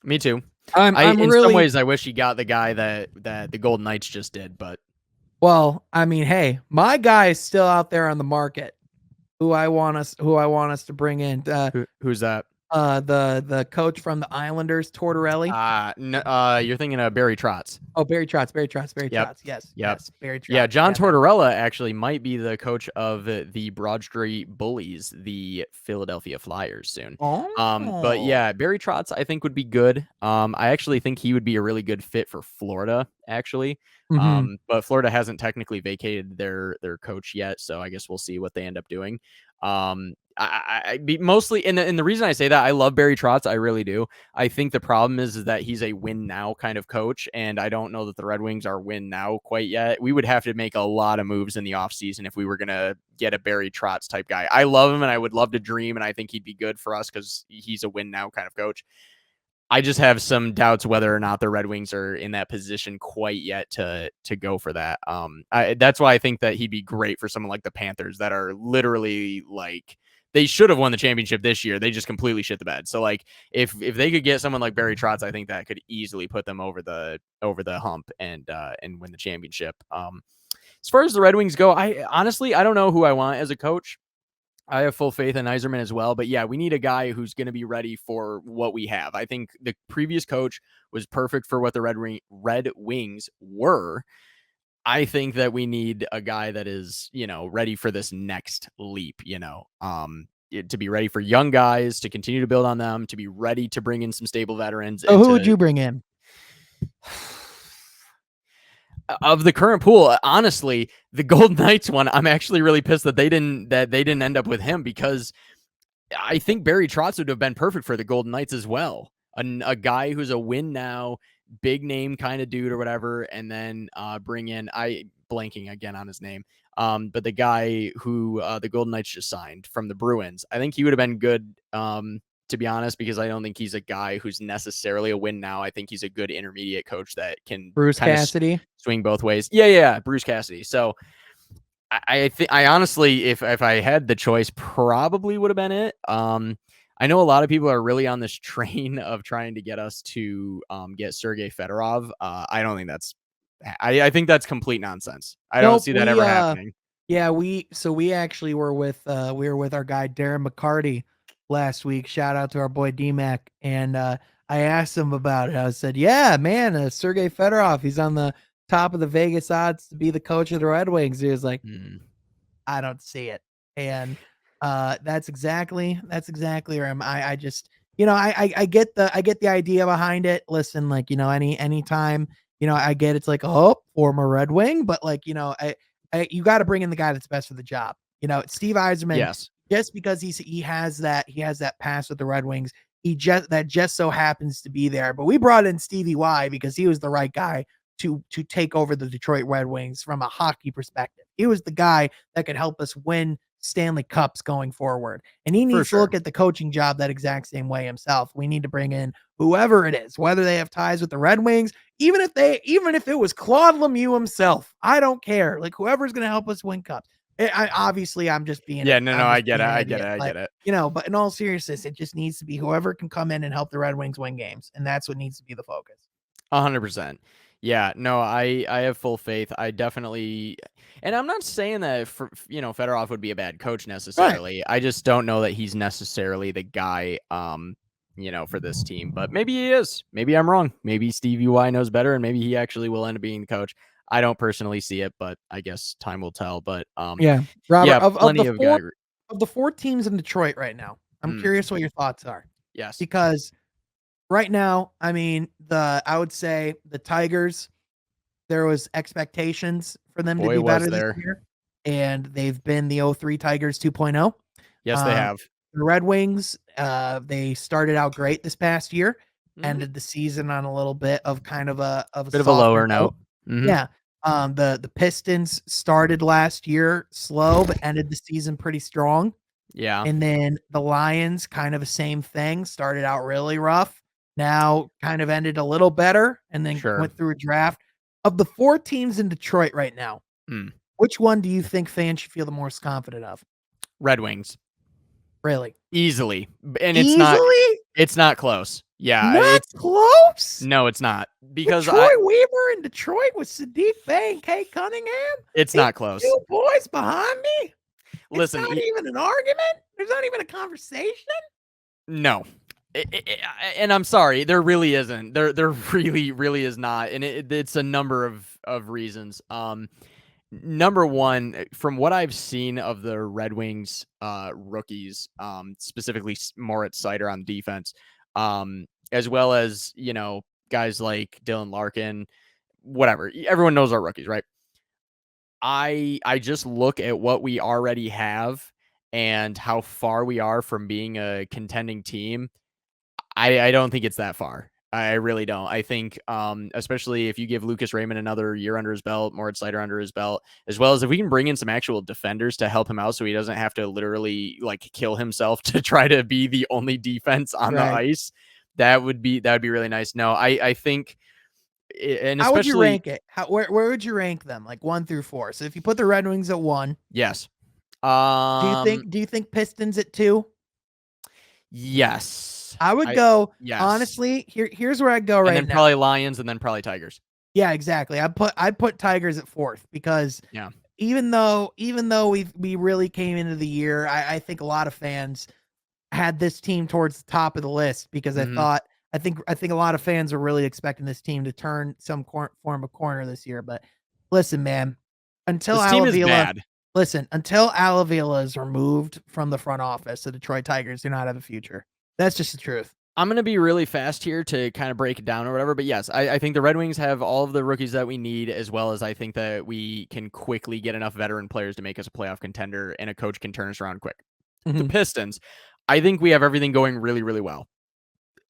me too. I'm In really, some ways, I wish he got the guy that the Golden Knights just did, but well, I mean, hey, my guy is still out there on the market. Who I want us to bring in. who's that? The coach from the Islanders, Tortorelli. No, you're thinking of Barry Trotz. Oh, Barry Trotz. Yep. Yes, Barry Trotz. Yeah, John Tortorella actually might be the coach of the Broad Street Bullies, the Philadelphia Flyers soon. But yeah, Barry Trotz I think would be good. I actually think he would be a really good fit for Florida, actually. But Florida hasn't technically vacated their coach yet, so I guess we'll see what they end up doing. I mostly, and the reason I say that, I love Barry Trotz, I really do. I think the problem is that he's a win now kind of coach, and I don't know that the Red Wings are win now quite yet. We would have to make a lot of moves in the offseason if we were going to get a Barry Trotz type guy. I love him, and I would love to dream, and I think he'd be good for us because he's a win now kind of coach. I just have some doubts whether or not the Red Wings are in that position quite yet to go for that. That's why I think that he'd be great for someone like the Panthers that are literally like, they should have won the championship this year. They just completely shit the bed. So like if they could get someone like Barry Trotz, I think that could easily put them over the hump and win the championship. As far as the Red Wings go, I honestly don't know who I want as a coach. I have full faith in Yzerman as well, but yeah, we need a guy who's going to be ready for what we have. I think the previous coach was perfect for what the Red Wings were. I think that we need a guy that is, ready for this next leap, to be ready for young guys, to continue to build on them, to be ready to bring in some stable veterans. So who would you bring in? Of the current pool, honestly, the Golden Knights one, I'm actually really pissed that they didn't end up with him, because I think Barry Trotz would have been perfect for the Golden Knights as well. A guy who's a win now, big name kind of dude or whatever, and then bring in, blanking again on his name, but the guy who the Golden Knights just signed from the Bruins. I think he would have been good, to be honest, because I don't think he's a guy who's necessarily a win now. I think he's a good intermediate coach that can Bruce Cassidy swing both ways. Yeah, Bruce Cassidy. So I think I honestly, if I had the choice, probably would have been it. I know a lot of people are really on this train of trying to get us to get Sergei Fedorov. I don't think that's. I think that's complete nonsense. I don't see that ever happening. Yeah, we actually were with our guy Darren McCarty last week. Shout out to our boy DMAC, and I asked him about it. I said, "Yeah, man, Sergei Fedorov. He's on the top of the Vegas odds to be the coach of the Red Wings." He was like, "I don't see it," and that's exactly where I just, I get the idea behind it. Listen, like, anytime, I get it's like, oh, former Red Wing, but like, You got to bring in the guy that's best for the job. Steve Yzerman, Yes, just because he has that pass with the Red Wings, that just so happens to be there. But we brought in Stevie Y because he was the right guy to take over the Detroit Red Wings from a hockey perspective. He was the guy that could help us win Stanley Cups going forward. And he for needs to sure. look at the coaching job that exact same way himself. We need to bring in whoever it is, whether they have ties with the Red Wings, even if it was Claude Lemieux himself. I don't care. Like, whoever's going to help us win cups. Obviously I'm just being Yeah, no, I'm I just get being it. an I get it. idiot. I But get it. but in all seriousness, it just needs to be whoever can come in and help the Red Wings win games, and that's what needs to be the focus. 100%. Yeah, no, I have full faith. I definitely, and I'm not saying that Fedorov would be a bad coach Right. necessarily. I just don't know that he's necessarily the guy, for this team. But maybe he is. Maybe I'm wrong. Maybe Stevie Y knows better, and maybe he actually will end up being the coach. I don't personally see it, but I guess time will tell. But Yeah. Robert, yeah, plenty of guy. of the four teams in Detroit right now, I'm Mm, curious what your thoughts are. yes, Because right now, I mean, I would say the Tigers, there was expectations for them to boy, be was better this there. year, and they've been the '03 Tigers 2.0. Yes, they Um, have. the Red Wings, they started out great this past year, Hmm. ended the season on a little bit of kind of a Bit of a softer lower note. note. Hmm. Yeah. The Pistons started last year slow, but ended the season pretty strong. Yeah, And then the Lions, kind of the same thing, started out really rough, now kind of ended a little better, and then sure. went through a draft. Of the four teams in Detroit right now, Mm. which one do you think fans should feel the most confident of? Red Wings. Really? Easily, and Easily? it's not close. Yeah, Not close? no, it's not, With because Troy Weaver in Detroit with Sadiq Bey and Kay Cunningham? it's These not close. two boys behind me? It's Listen, not even an argument? There's not even a conversation? no. And I'm sorry, there really isn't. There really, really is not, and it's a number of reasons. Number one, from what I've seen of the Red Wings rookies, specifically Moritz Seider on defense, as well as guys like Dylan Larkin, whatever. Everyone knows our rookies, right? I just look at what we already have and how far we are from being a contending team. I don't think it's that far. I really don't. I think, especially if you give Lucas Raymond another year under his belt, Moritz Seider under his belt, as well as if we can bring in some actual defenders to help him out, so he doesn't have to literally like kill himself to try to be the only defense on the Right. ice. That would be really nice. No, I think, and How would you especially rank it? Where would you rank them? Like 1 through 4. So if you put the Red Wings at 1, yes, do you think Pistons at 2? yes, I would I go yes, honestly, here's where I'd go and right then now. probably Lions, and then probably Tigers. Yeah, exactly. I'd put Tigers at 4th because Yeah. even though we really came into the year, I think a lot of fans had this team towards the top of the list because Hmm. I think a lot of fans are really expecting this team to turn some form of corner this year. But listen, man, until This team is Alavila, bad. until Alavila is removed from the front office, the Detroit Tigers do not have a future. That's just the truth. I'm going to be really fast here to kind of break it down or whatever. But yes, I think the Red Wings have all of the rookies that we need, as well as I think that we can quickly get enough veteran players to make us a playoff contender, and a coach can turn us around quick. The Mhm. Pistons, I think we have everything going really, really well.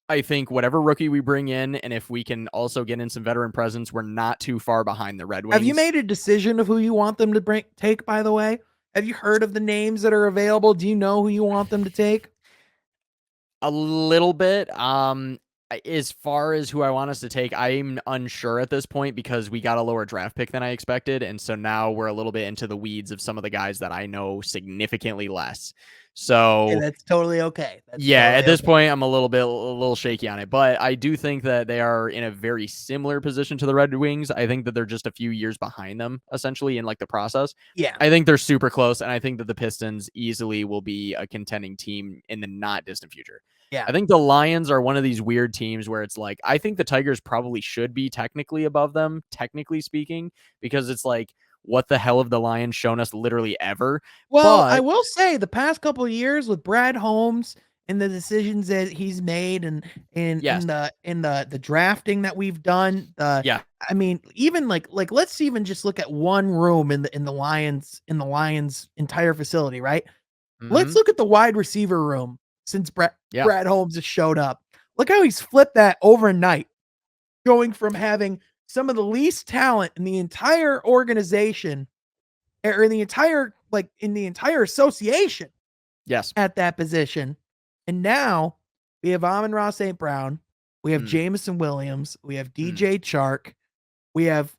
I think whatever rookie we bring in, and if we can also get in some veteran presence, we're not too far behind the Red Have you Wings. made a decision of who you want them to take? By the way, have you heard of the names that are available? Do you know who you want them to take? A little bit. As far as who I want us to take, I'm unsure at this point because we got a lower draft pick than I expected, and so now we're a little bit into the weeds of some of the guys that I know significantly less. Hey, So that's totally okay. That's yeah, at totally this okay. point, I'm a little shaky on it, but I do think that they are in a very similar position to the Red Wings. I think that they're just a few years behind them, essentially, in like the process. Yeah, I think they're super close, and I think that the Pistons easily will be a contending team in the not distant future. yeah. I think the Lions are one of these weird teams where it's like, I think the Tigers probably should be technically above them, technically speaking, because it's like, what the hell have the Lions shown us literally ever? Well, I But will say the past couple of years with Brad Holmes and the decisions that he's made, and Yes. in the drafting that we've done. Yeah. I mean, even like let's even just look at one room in the Lions entire facility, right? Let's Mhm. look at the wide receiver room since Yeah. Brad Holmes has showed up. Look how he's flipped that overnight, going from having some of the least talent in the entire organization, or in the entire association Yes. at that position. And now we have Amon-Ra St. Brown, we have Mm. Jameson Williams, we have Mm. DJ Chark, we have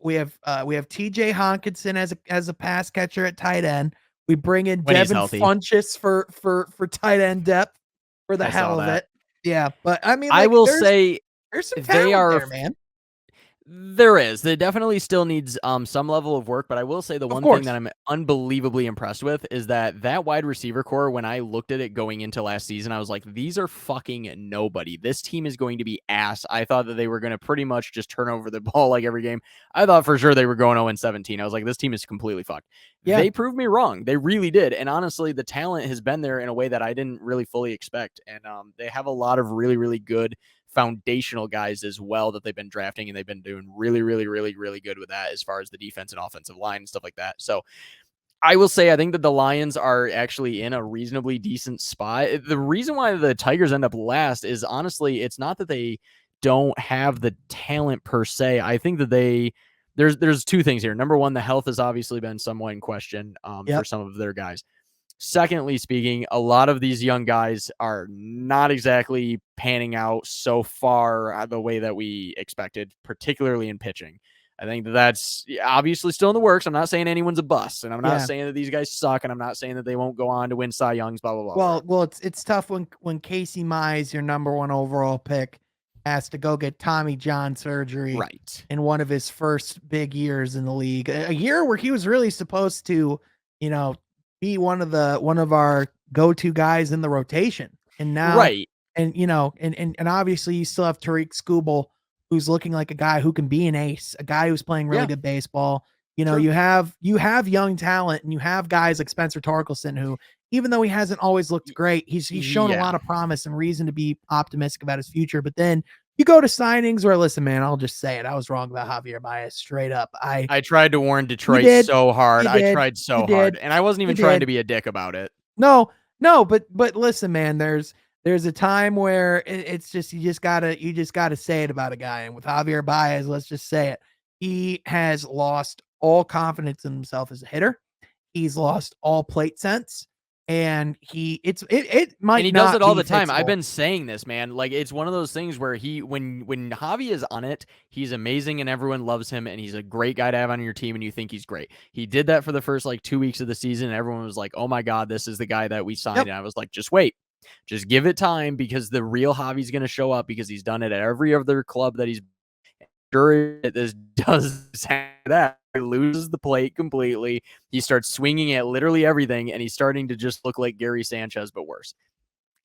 TJ Hawkinson as a pass catcher at tight end. We bring in When he's Devin healthy. Funchess for tight end depth for the I saw hell of that. it. Yeah, but I mean, I like, will there's say some they talent are there, man. there is. There definitely still needs some level of work, but I will say the Of one thing that course. I'm unbelievably impressed with is that wide receiver core, when I looked at it going into last season, I was like, these are fucking nobody. This team is going to be ass. I thought that they were going to pretty much just turn over the ball like every game. I thought for sure they were going 0-17. I was like, this team is completely fucked. Yeah. They proved me wrong. They really did. And honestly, the talent has been there in a way that I didn't really fully expect. And they have a lot of really, really good foundational guys as well that they've been drafting, and they've been doing really, really, really, really good with that as far as the defense and offensive line and stuff like that. So I will say I think that the Lions are actually in a reasonably decent spot. The reason why the Tigers end up last is honestly, it's not that they don't have the talent per se. I think that there's two things here. Number one, the health has obviously been somewhat in question for Yep. some of their guys. Secondly speaking, a lot of these young guys are not exactly panning out so far the way that we expected, particularly in pitching. I think that that's obviously still in the works. I'm not saying anyone's a bust, and I'm not Yeah. saying that these guys suck, and I'm not saying that they won't go on to win Cy Youngs, blah, blah, blah, whatever. Well, it's tough when Casey Mize, your number one overall pick, has to go get Tommy John surgery Right. in one of his first big years in the league. A year where he was really supposed to, you know, be one of our go-to guys in the rotation. And now, Right. and you know, and obviously you still have Tariq Skubal, who's looking like a guy who can be an ace, a guy who's playing really Yeah. good baseball. You know, Sure. you have young talent, and you have guys like Spencer Torkelson, who, even though he hasn't always looked great, he's shown a Yeah. lot of promise and reason to be optimistic about his future. But then you go to signings where, listen, man, I'll just say it. I was wrong about Javier Baez straight up. I tried to warn You Detroit did, so hard. you I did, tried you so hard, did, and I wasn't you even trying to did. be a dick about it. No, no, but listen, man, there's a time where it's just, you just gotta say it about a guy. And with Javier Baez, let's just say it. He has lost all confidence in himself as a hitter. He's lost all plate sense, and it And might he does not it all be the time. I've fixable. been saying this, man. Like, it's one of those things where when Javi is on it, he's amazing and everyone loves him and he's a great guy to have on your team and you think he's great. He did that for the first like 2 weeks of the season and everyone was like, "Oh my god, this is the guy that we signed." Yep. And I was like, "Just wait. Just give it time because the real Javi's going to show up because he's done it at every other club that he's sure this does that. He loses the plate completely. He starts swinging at literally everything and he's starting to just look like Gary Sanchez but worse."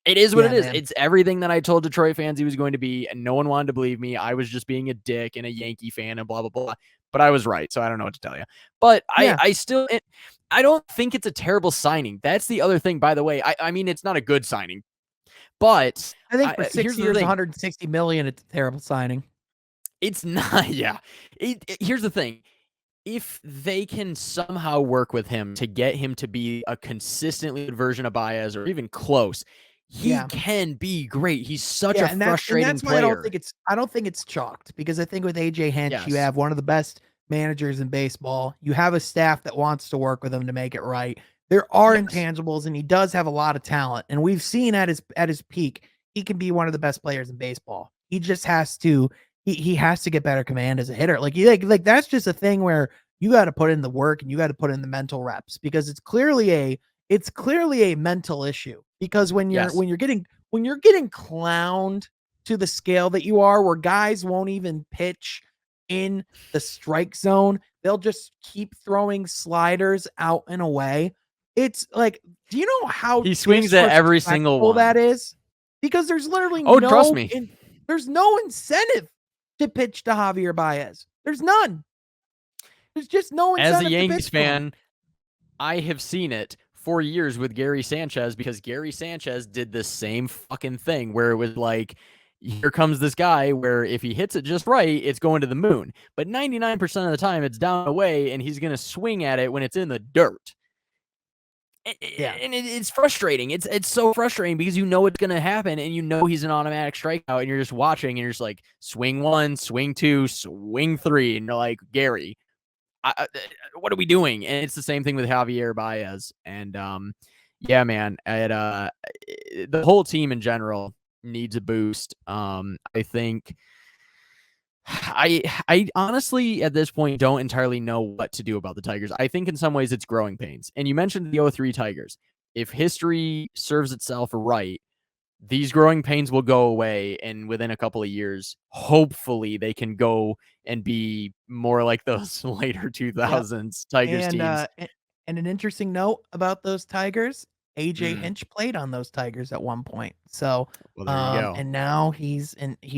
It is what Yeah, it is. man. It's everything that I told Detroit fans he was going to be, and no one wanted to believe me. I was just being a dick and a Yankee fan and blah, blah, blah. But I was right, so I don't know what to tell you. But Yeah. I don't think it's a terrible signing. That's the other thing, by the way. I mean, it's not a good signing, but I think for 6 here's the years, thing. 160 million, it's a terrible signing. It's not, yeah. Here's the thing. If they can somehow work with him to get him to be a consistently good version of Baez or even close, he Yeah. can be great. He's such Yeah, a and frustrating that's why player. I don't think it's chalked, because I think with AJ Hinch, you Yes. have one of the best managers in baseball. You have a staff that wants to work with him to make it right. There are Yes. intangibles, and he does have a lot of talent. And we've seen at his peak, he can be one of the best players in baseball. He just has to he has to get better command as a hitter. Like that's just a thing where you got to put in the work and you got to put in the mental reps, because it's clearly a mental issue. Because Yes. when you're getting clowned to the scale that you are, where guys won't even pitch in the strike zone, they'll just keep throwing sliders out and away. It's like, do you know how He swings at every single disrespectful that one. is? Because there's literally Oh, trust me. there's no incentive to pitch to Javier Baez. There's none. There's just no As a incentive to Yankees pitch to him. fan, I have seen it 4 years with Gary Sanchez because Gary Sanchez did the same fucking thing where it was like, here comes this guy where if he hits it just right, it's going to the moon. But 99% of the time, it's down away, and he's going to swing at it when it's in the dirt. Yeah. And it's frustrating. It's so frustrating because you know it's going to happen, and you know he's an automatic strikeout, and you're just watching, and you're just like, swing 1, swing 2, swing 3, and you're like, Gary, what are we doing? And it's the same thing with Javier Baez. And yeah, man, the whole team in general needs a boost. I think I honestly at this point don't entirely know what to do about the Tigers. I think in some ways it's growing pains. And you mentioned the 03 Tigers. If history serves itself right, these growing pains will go away, and within a couple of years, hopefully they can go and be more like those later Yep. 2000s Tigers And, teams. and an interesting note about those Tigers, AJ Mm, Hinch played on those Tigers at one point. So, well, there you go. and now he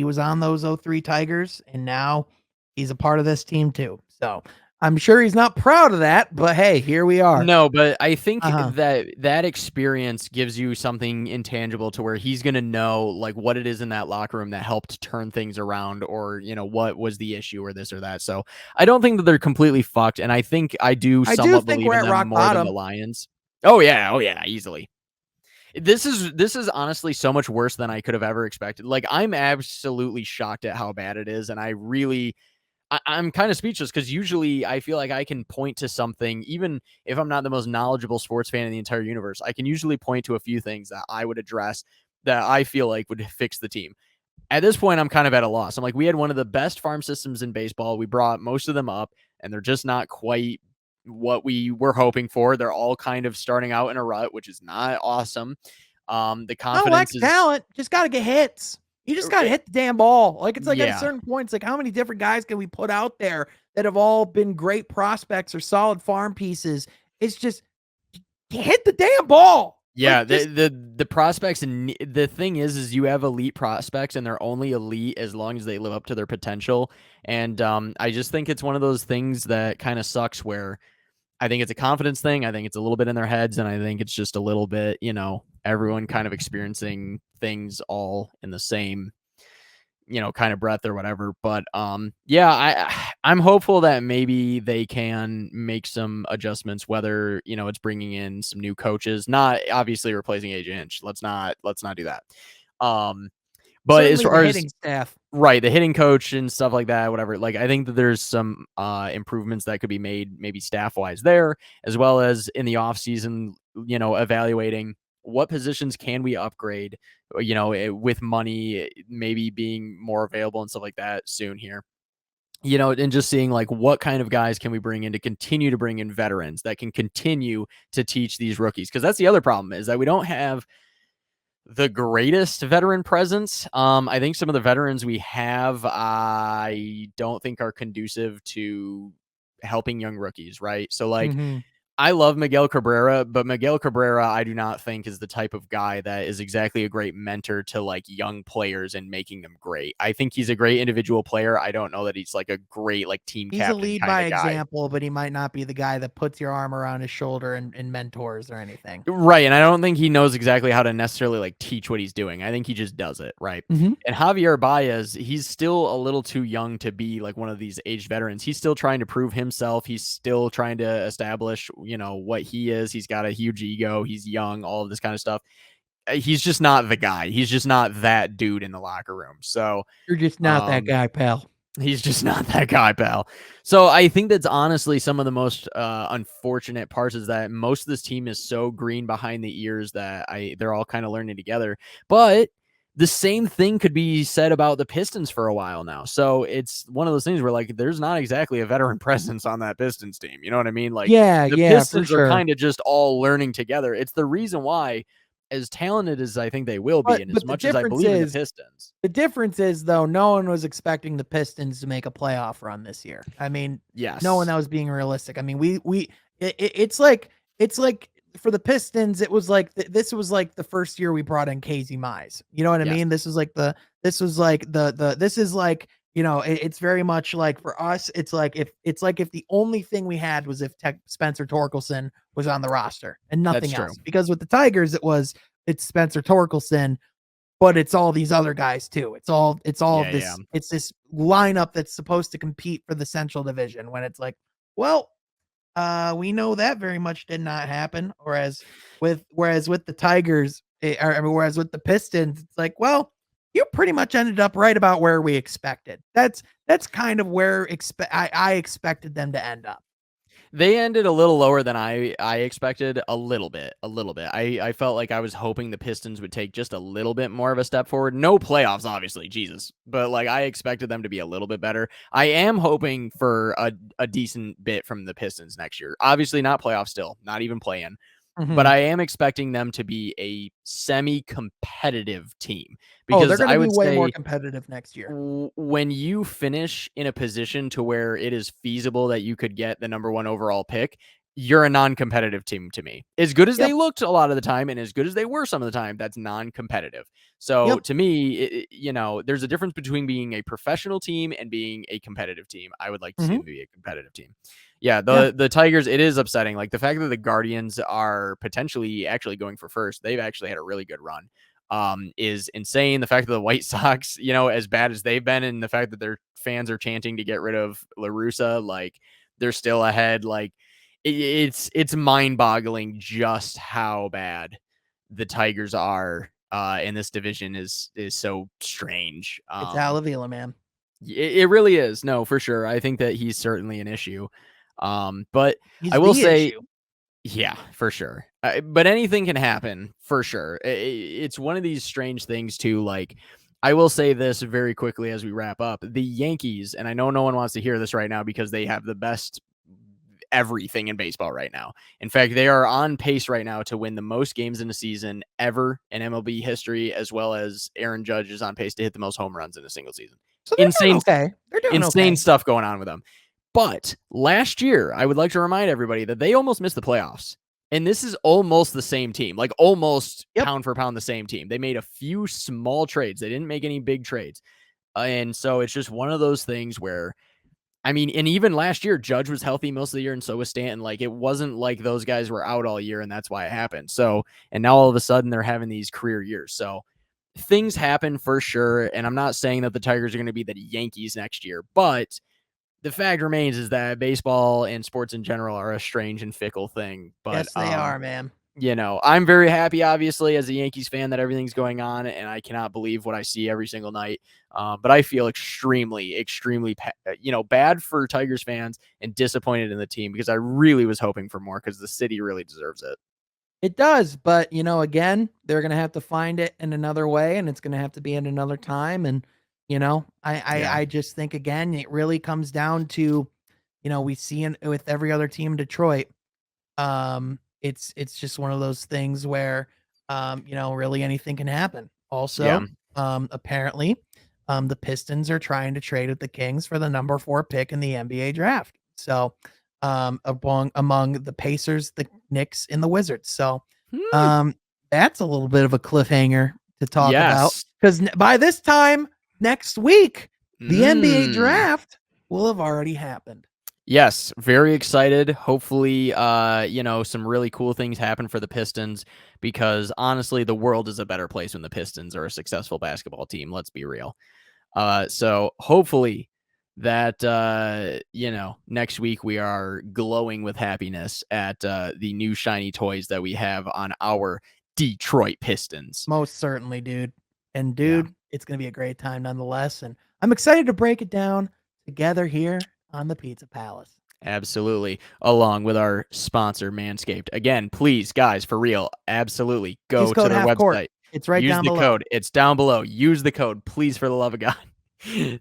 was on those '03 Tigers, and now he's a part of this team too. So I'm sure he's not proud of that, but hey, here we are. No, but I think Uh-huh. that experience gives you something intangible to where he's going to know like what it is in that locker room that helped turn things around, or what was the issue or this or that. So I don't think that they're completely fucked, and I think I do I do somewhat think believe we're in at them rock more than the bottom. Lions. Oh yeah, easily. This is honestly so much worse than I could have ever expected. Like, I'm absolutely shocked at how bad it is, and I'm kind of speechless because usually I feel like I can point to something, even if I'm not the most knowledgeable sports fan in the entire universe. I can usually point to a few things that I would address that I feel like would fix the team. At this point, I'm kind of at a loss. I'm like, we had one of the best farm systems in baseball. We brought most of them up, and they're just not quite what we were hoping for. They're all kind of starting out in a rut, which is not awesome. The Not lack confidence of is, talent, just gotta get hits. You just gotta hit the damn ball. Like, it's like at a yeah, certain point, it's like, how many different guys can we put out there that have all been great prospects or solid farm pieces? It's just hit the damn ball. yeah. Like, The just the the prospects, and the thing is you have elite prospects, and they're only elite as long as they live up to their potential. And I just think it's one of those things that kind of sucks where I think it's a confidence thing. I think it's a little bit in their heads, and I think it's just a little bit, everyone kind of experiencing things all in the same, kind of breath or whatever. But yeah, I'm hopeful that maybe they can make some adjustments, whether, it's bringing in some new coaches, not obviously replacing AJ Hinch. Let's not do that. Um, but as certainly the far as hitting staff. right, the hitting coach and stuff like that, whatever. Like, I think that there's some improvements that could be made, maybe staff wise there, as well as in the off season. Evaluating what positions can we upgrade. With money maybe being more available and stuff like that soon here. And just seeing like what kind of guys can we bring in to continue to bring in veterans that can continue to teach these rookies, because that's the other problem is that we don't have the greatest veteran presence. I think some of the veterans we have, I don't think are conducive to helping young rookies, right? So, like, Mhm. I love Miguel Cabrera, but Miguel Cabrera, I do not think is the type of guy that is exactly a great mentor to like young players and making them great. I think he's a great individual player. I don't know that he's like a great like team He's a captain lead kind by of guy. example, but he might not be the guy that puts your arm around his shoulder and mentors or anything. Right, and I don't think he knows exactly how to necessarily, like, teach what he's doing. I think he just does it, right? Mhm. And Javier Baez, he's still a little too young to be, like, one of these aged veterans. He's still trying to prove himself. He's still trying to establish, what he is. He's got a huge ego. He's young, all of this kind of stuff. He's just not the guy. He's just not that dude in the locker room. So, You're just not that um guy, pal. he's just not that guy, pal. So I think that's honestly some of the most unfortunate parts is that most of this team is so green behind the ears that they're all kind of learning together. But the same thing could be said about the Pistons for a while now. So it's one of those things where like there's not exactly a veteran presence on that Pistons team. You know what I mean? Like Yeah, the yeah, for Pistons are sure. kind of just all learning together. It's the reason why, as talented as I think they will be, But and as but much as I believe in the Pistons. the difference is though, no one was expecting the Pistons to make a playoff run this year. I mean, no one Yes. that was being realistic. I mean, it's like for the Pistons, it was like this was like the first year we brought in Casey Mize. You know what I Yes. mean? This was like this is like it's very much like for us, it's like if the only thing we had was if Spencer Torkelson was on the roster and That's nothing true. else. Because with the Tigers, it's Spencer Torkelson, but it's all these other guys too. It's all of Yeah, yeah. this. It's this lineup that's supposed to compete for the Central Division. When it's like, well, we know that very much did not happen. Whereas with the Tigers, whereas with the Pistons, it's like, well, you pretty much ended up right about where we expected. That's kind of where I expected them to end up. They ended a little lower than I expected, a little bit, a little bit. I felt like I was hoping the Pistons would take just a little bit more of a step forward. No playoffs, obviously, Jesus, but like I expected them to be a little bit better. I am hoping for a decent bit from the Pistons next year. Obviously, not playoffs still, not even playing, but Mhm. I am expecting them to be a semi-competitive team Oh, they're because going to I be would way more say competitive next year. when you finish in a position to where it is feasible that you could get the number one overall pick, you're a non-competitive team to me. As good as they Yep. looked a lot of the time and as good as they were some of the time, that's non-competitive. So Yep. to me, there's a difference between being a professional team and being a competitive team. I would like to see Mhm. them be a competitive team. Yeah, Yeah. the Tigers, it is upsetting. Like the fact that the Guardians are potentially actually going for first, they've actually had a really good run, is insane. The fact that the White Sox, as bad as they've been, and the fact that their fans are chanting to get rid of La Russa, like they're still ahead. Like it's mind boggling just how bad the Tigers are. And this division is so strange. It's Al Avila, man. It really is. No, for sure. I think that he's certainly an issue. But I He's will the say, issue. yeah, for sure. But anything can happen for sure. It's one of these strange things too. Like, I will say this very quickly as we wrap up. The Yankees, and I know no one wants to hear this right now because they have the best everything in baseball right now. In fact, they are on pace right now to win the most games in a season ever in MLB history, as well as Aaron Judge is on pace to hit the most home runs in a single season. So they're doing Insane, okay. They're doing insane okay. stuff going on with them. But last year, I would like to remind everybody that they almost missed the playoffs. And this is almost the same team, like almost Yep. pound for pound the same team. They made a few small trades. They didn't make any big trades. And so it's just one of those things where, I mean, and even last year, Judge was healthy most of the year, and so was Stanton. Like, it wasn't like those guys were out all year, and that's why it happened. So, and now all of a sudden they're having these career years. So things happen for sure. And I'm not saying that the Tigers are going to be the Yankees next year, but the fact remains is that baseball and sports in general are a strange and fickle thing. But Yes, they are, man. I'm very happy, obviously, as a Yankees fan, that everything's going on, and I cannot believe what I see every single night. But I feel extremely, extremely, bad for Tigers fans and disappointed in the team because I really was hoping for more because the city really deserves it. It does, but again, they're gonna have to find it in another way, and it's gonna have to be at another time. And Yeah, I just think again, it really comes down to, we see with every other team in Detroit. It's just one of those things where, really anything can happen. yeah, Also, apparently, the Pistons are trying to trade with the Kings for the number 4 pick in the NBA draft. So, among the Pacers, the Knicks, and the Wizards. So, Hmm. um, that's a little bit of a cliffhanger to talk about Yes. because by this time next week, the NBA Mm. draft will have already happened. Yes, very excited. Hopefully, some really cool things happen for the Pistons because honestly, the world is a better place when the Pistons are a successful basketball team. Let's be real. So hopefully that next week we are glowing with happiness at the new shiny toys that we have on our Detroit Pistons. Most certainly, dude. And Yeah. dude, it's gonna be a great time nonetheless. And I'm excited to break it down together here on the Pizza Palace. Absolutely. Along with our sponsor, Manscaped. Again, please, guys, for real, absolutely Use go to code their half court. website. It's right Use down the below. code. It's down below. Use the code, please, for the love of God.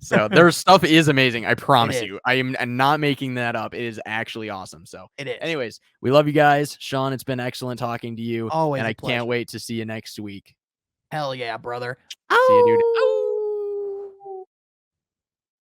So their stuff is amazing. I It promise is. you. I am not making that up. It is actually awesome. So, It is. anyways, we love you guys. Sean, it's been excellent talking to you, and Always a I can't pleasure. wait to see you next week. Hell yeah, brother. See you, dude. Oh.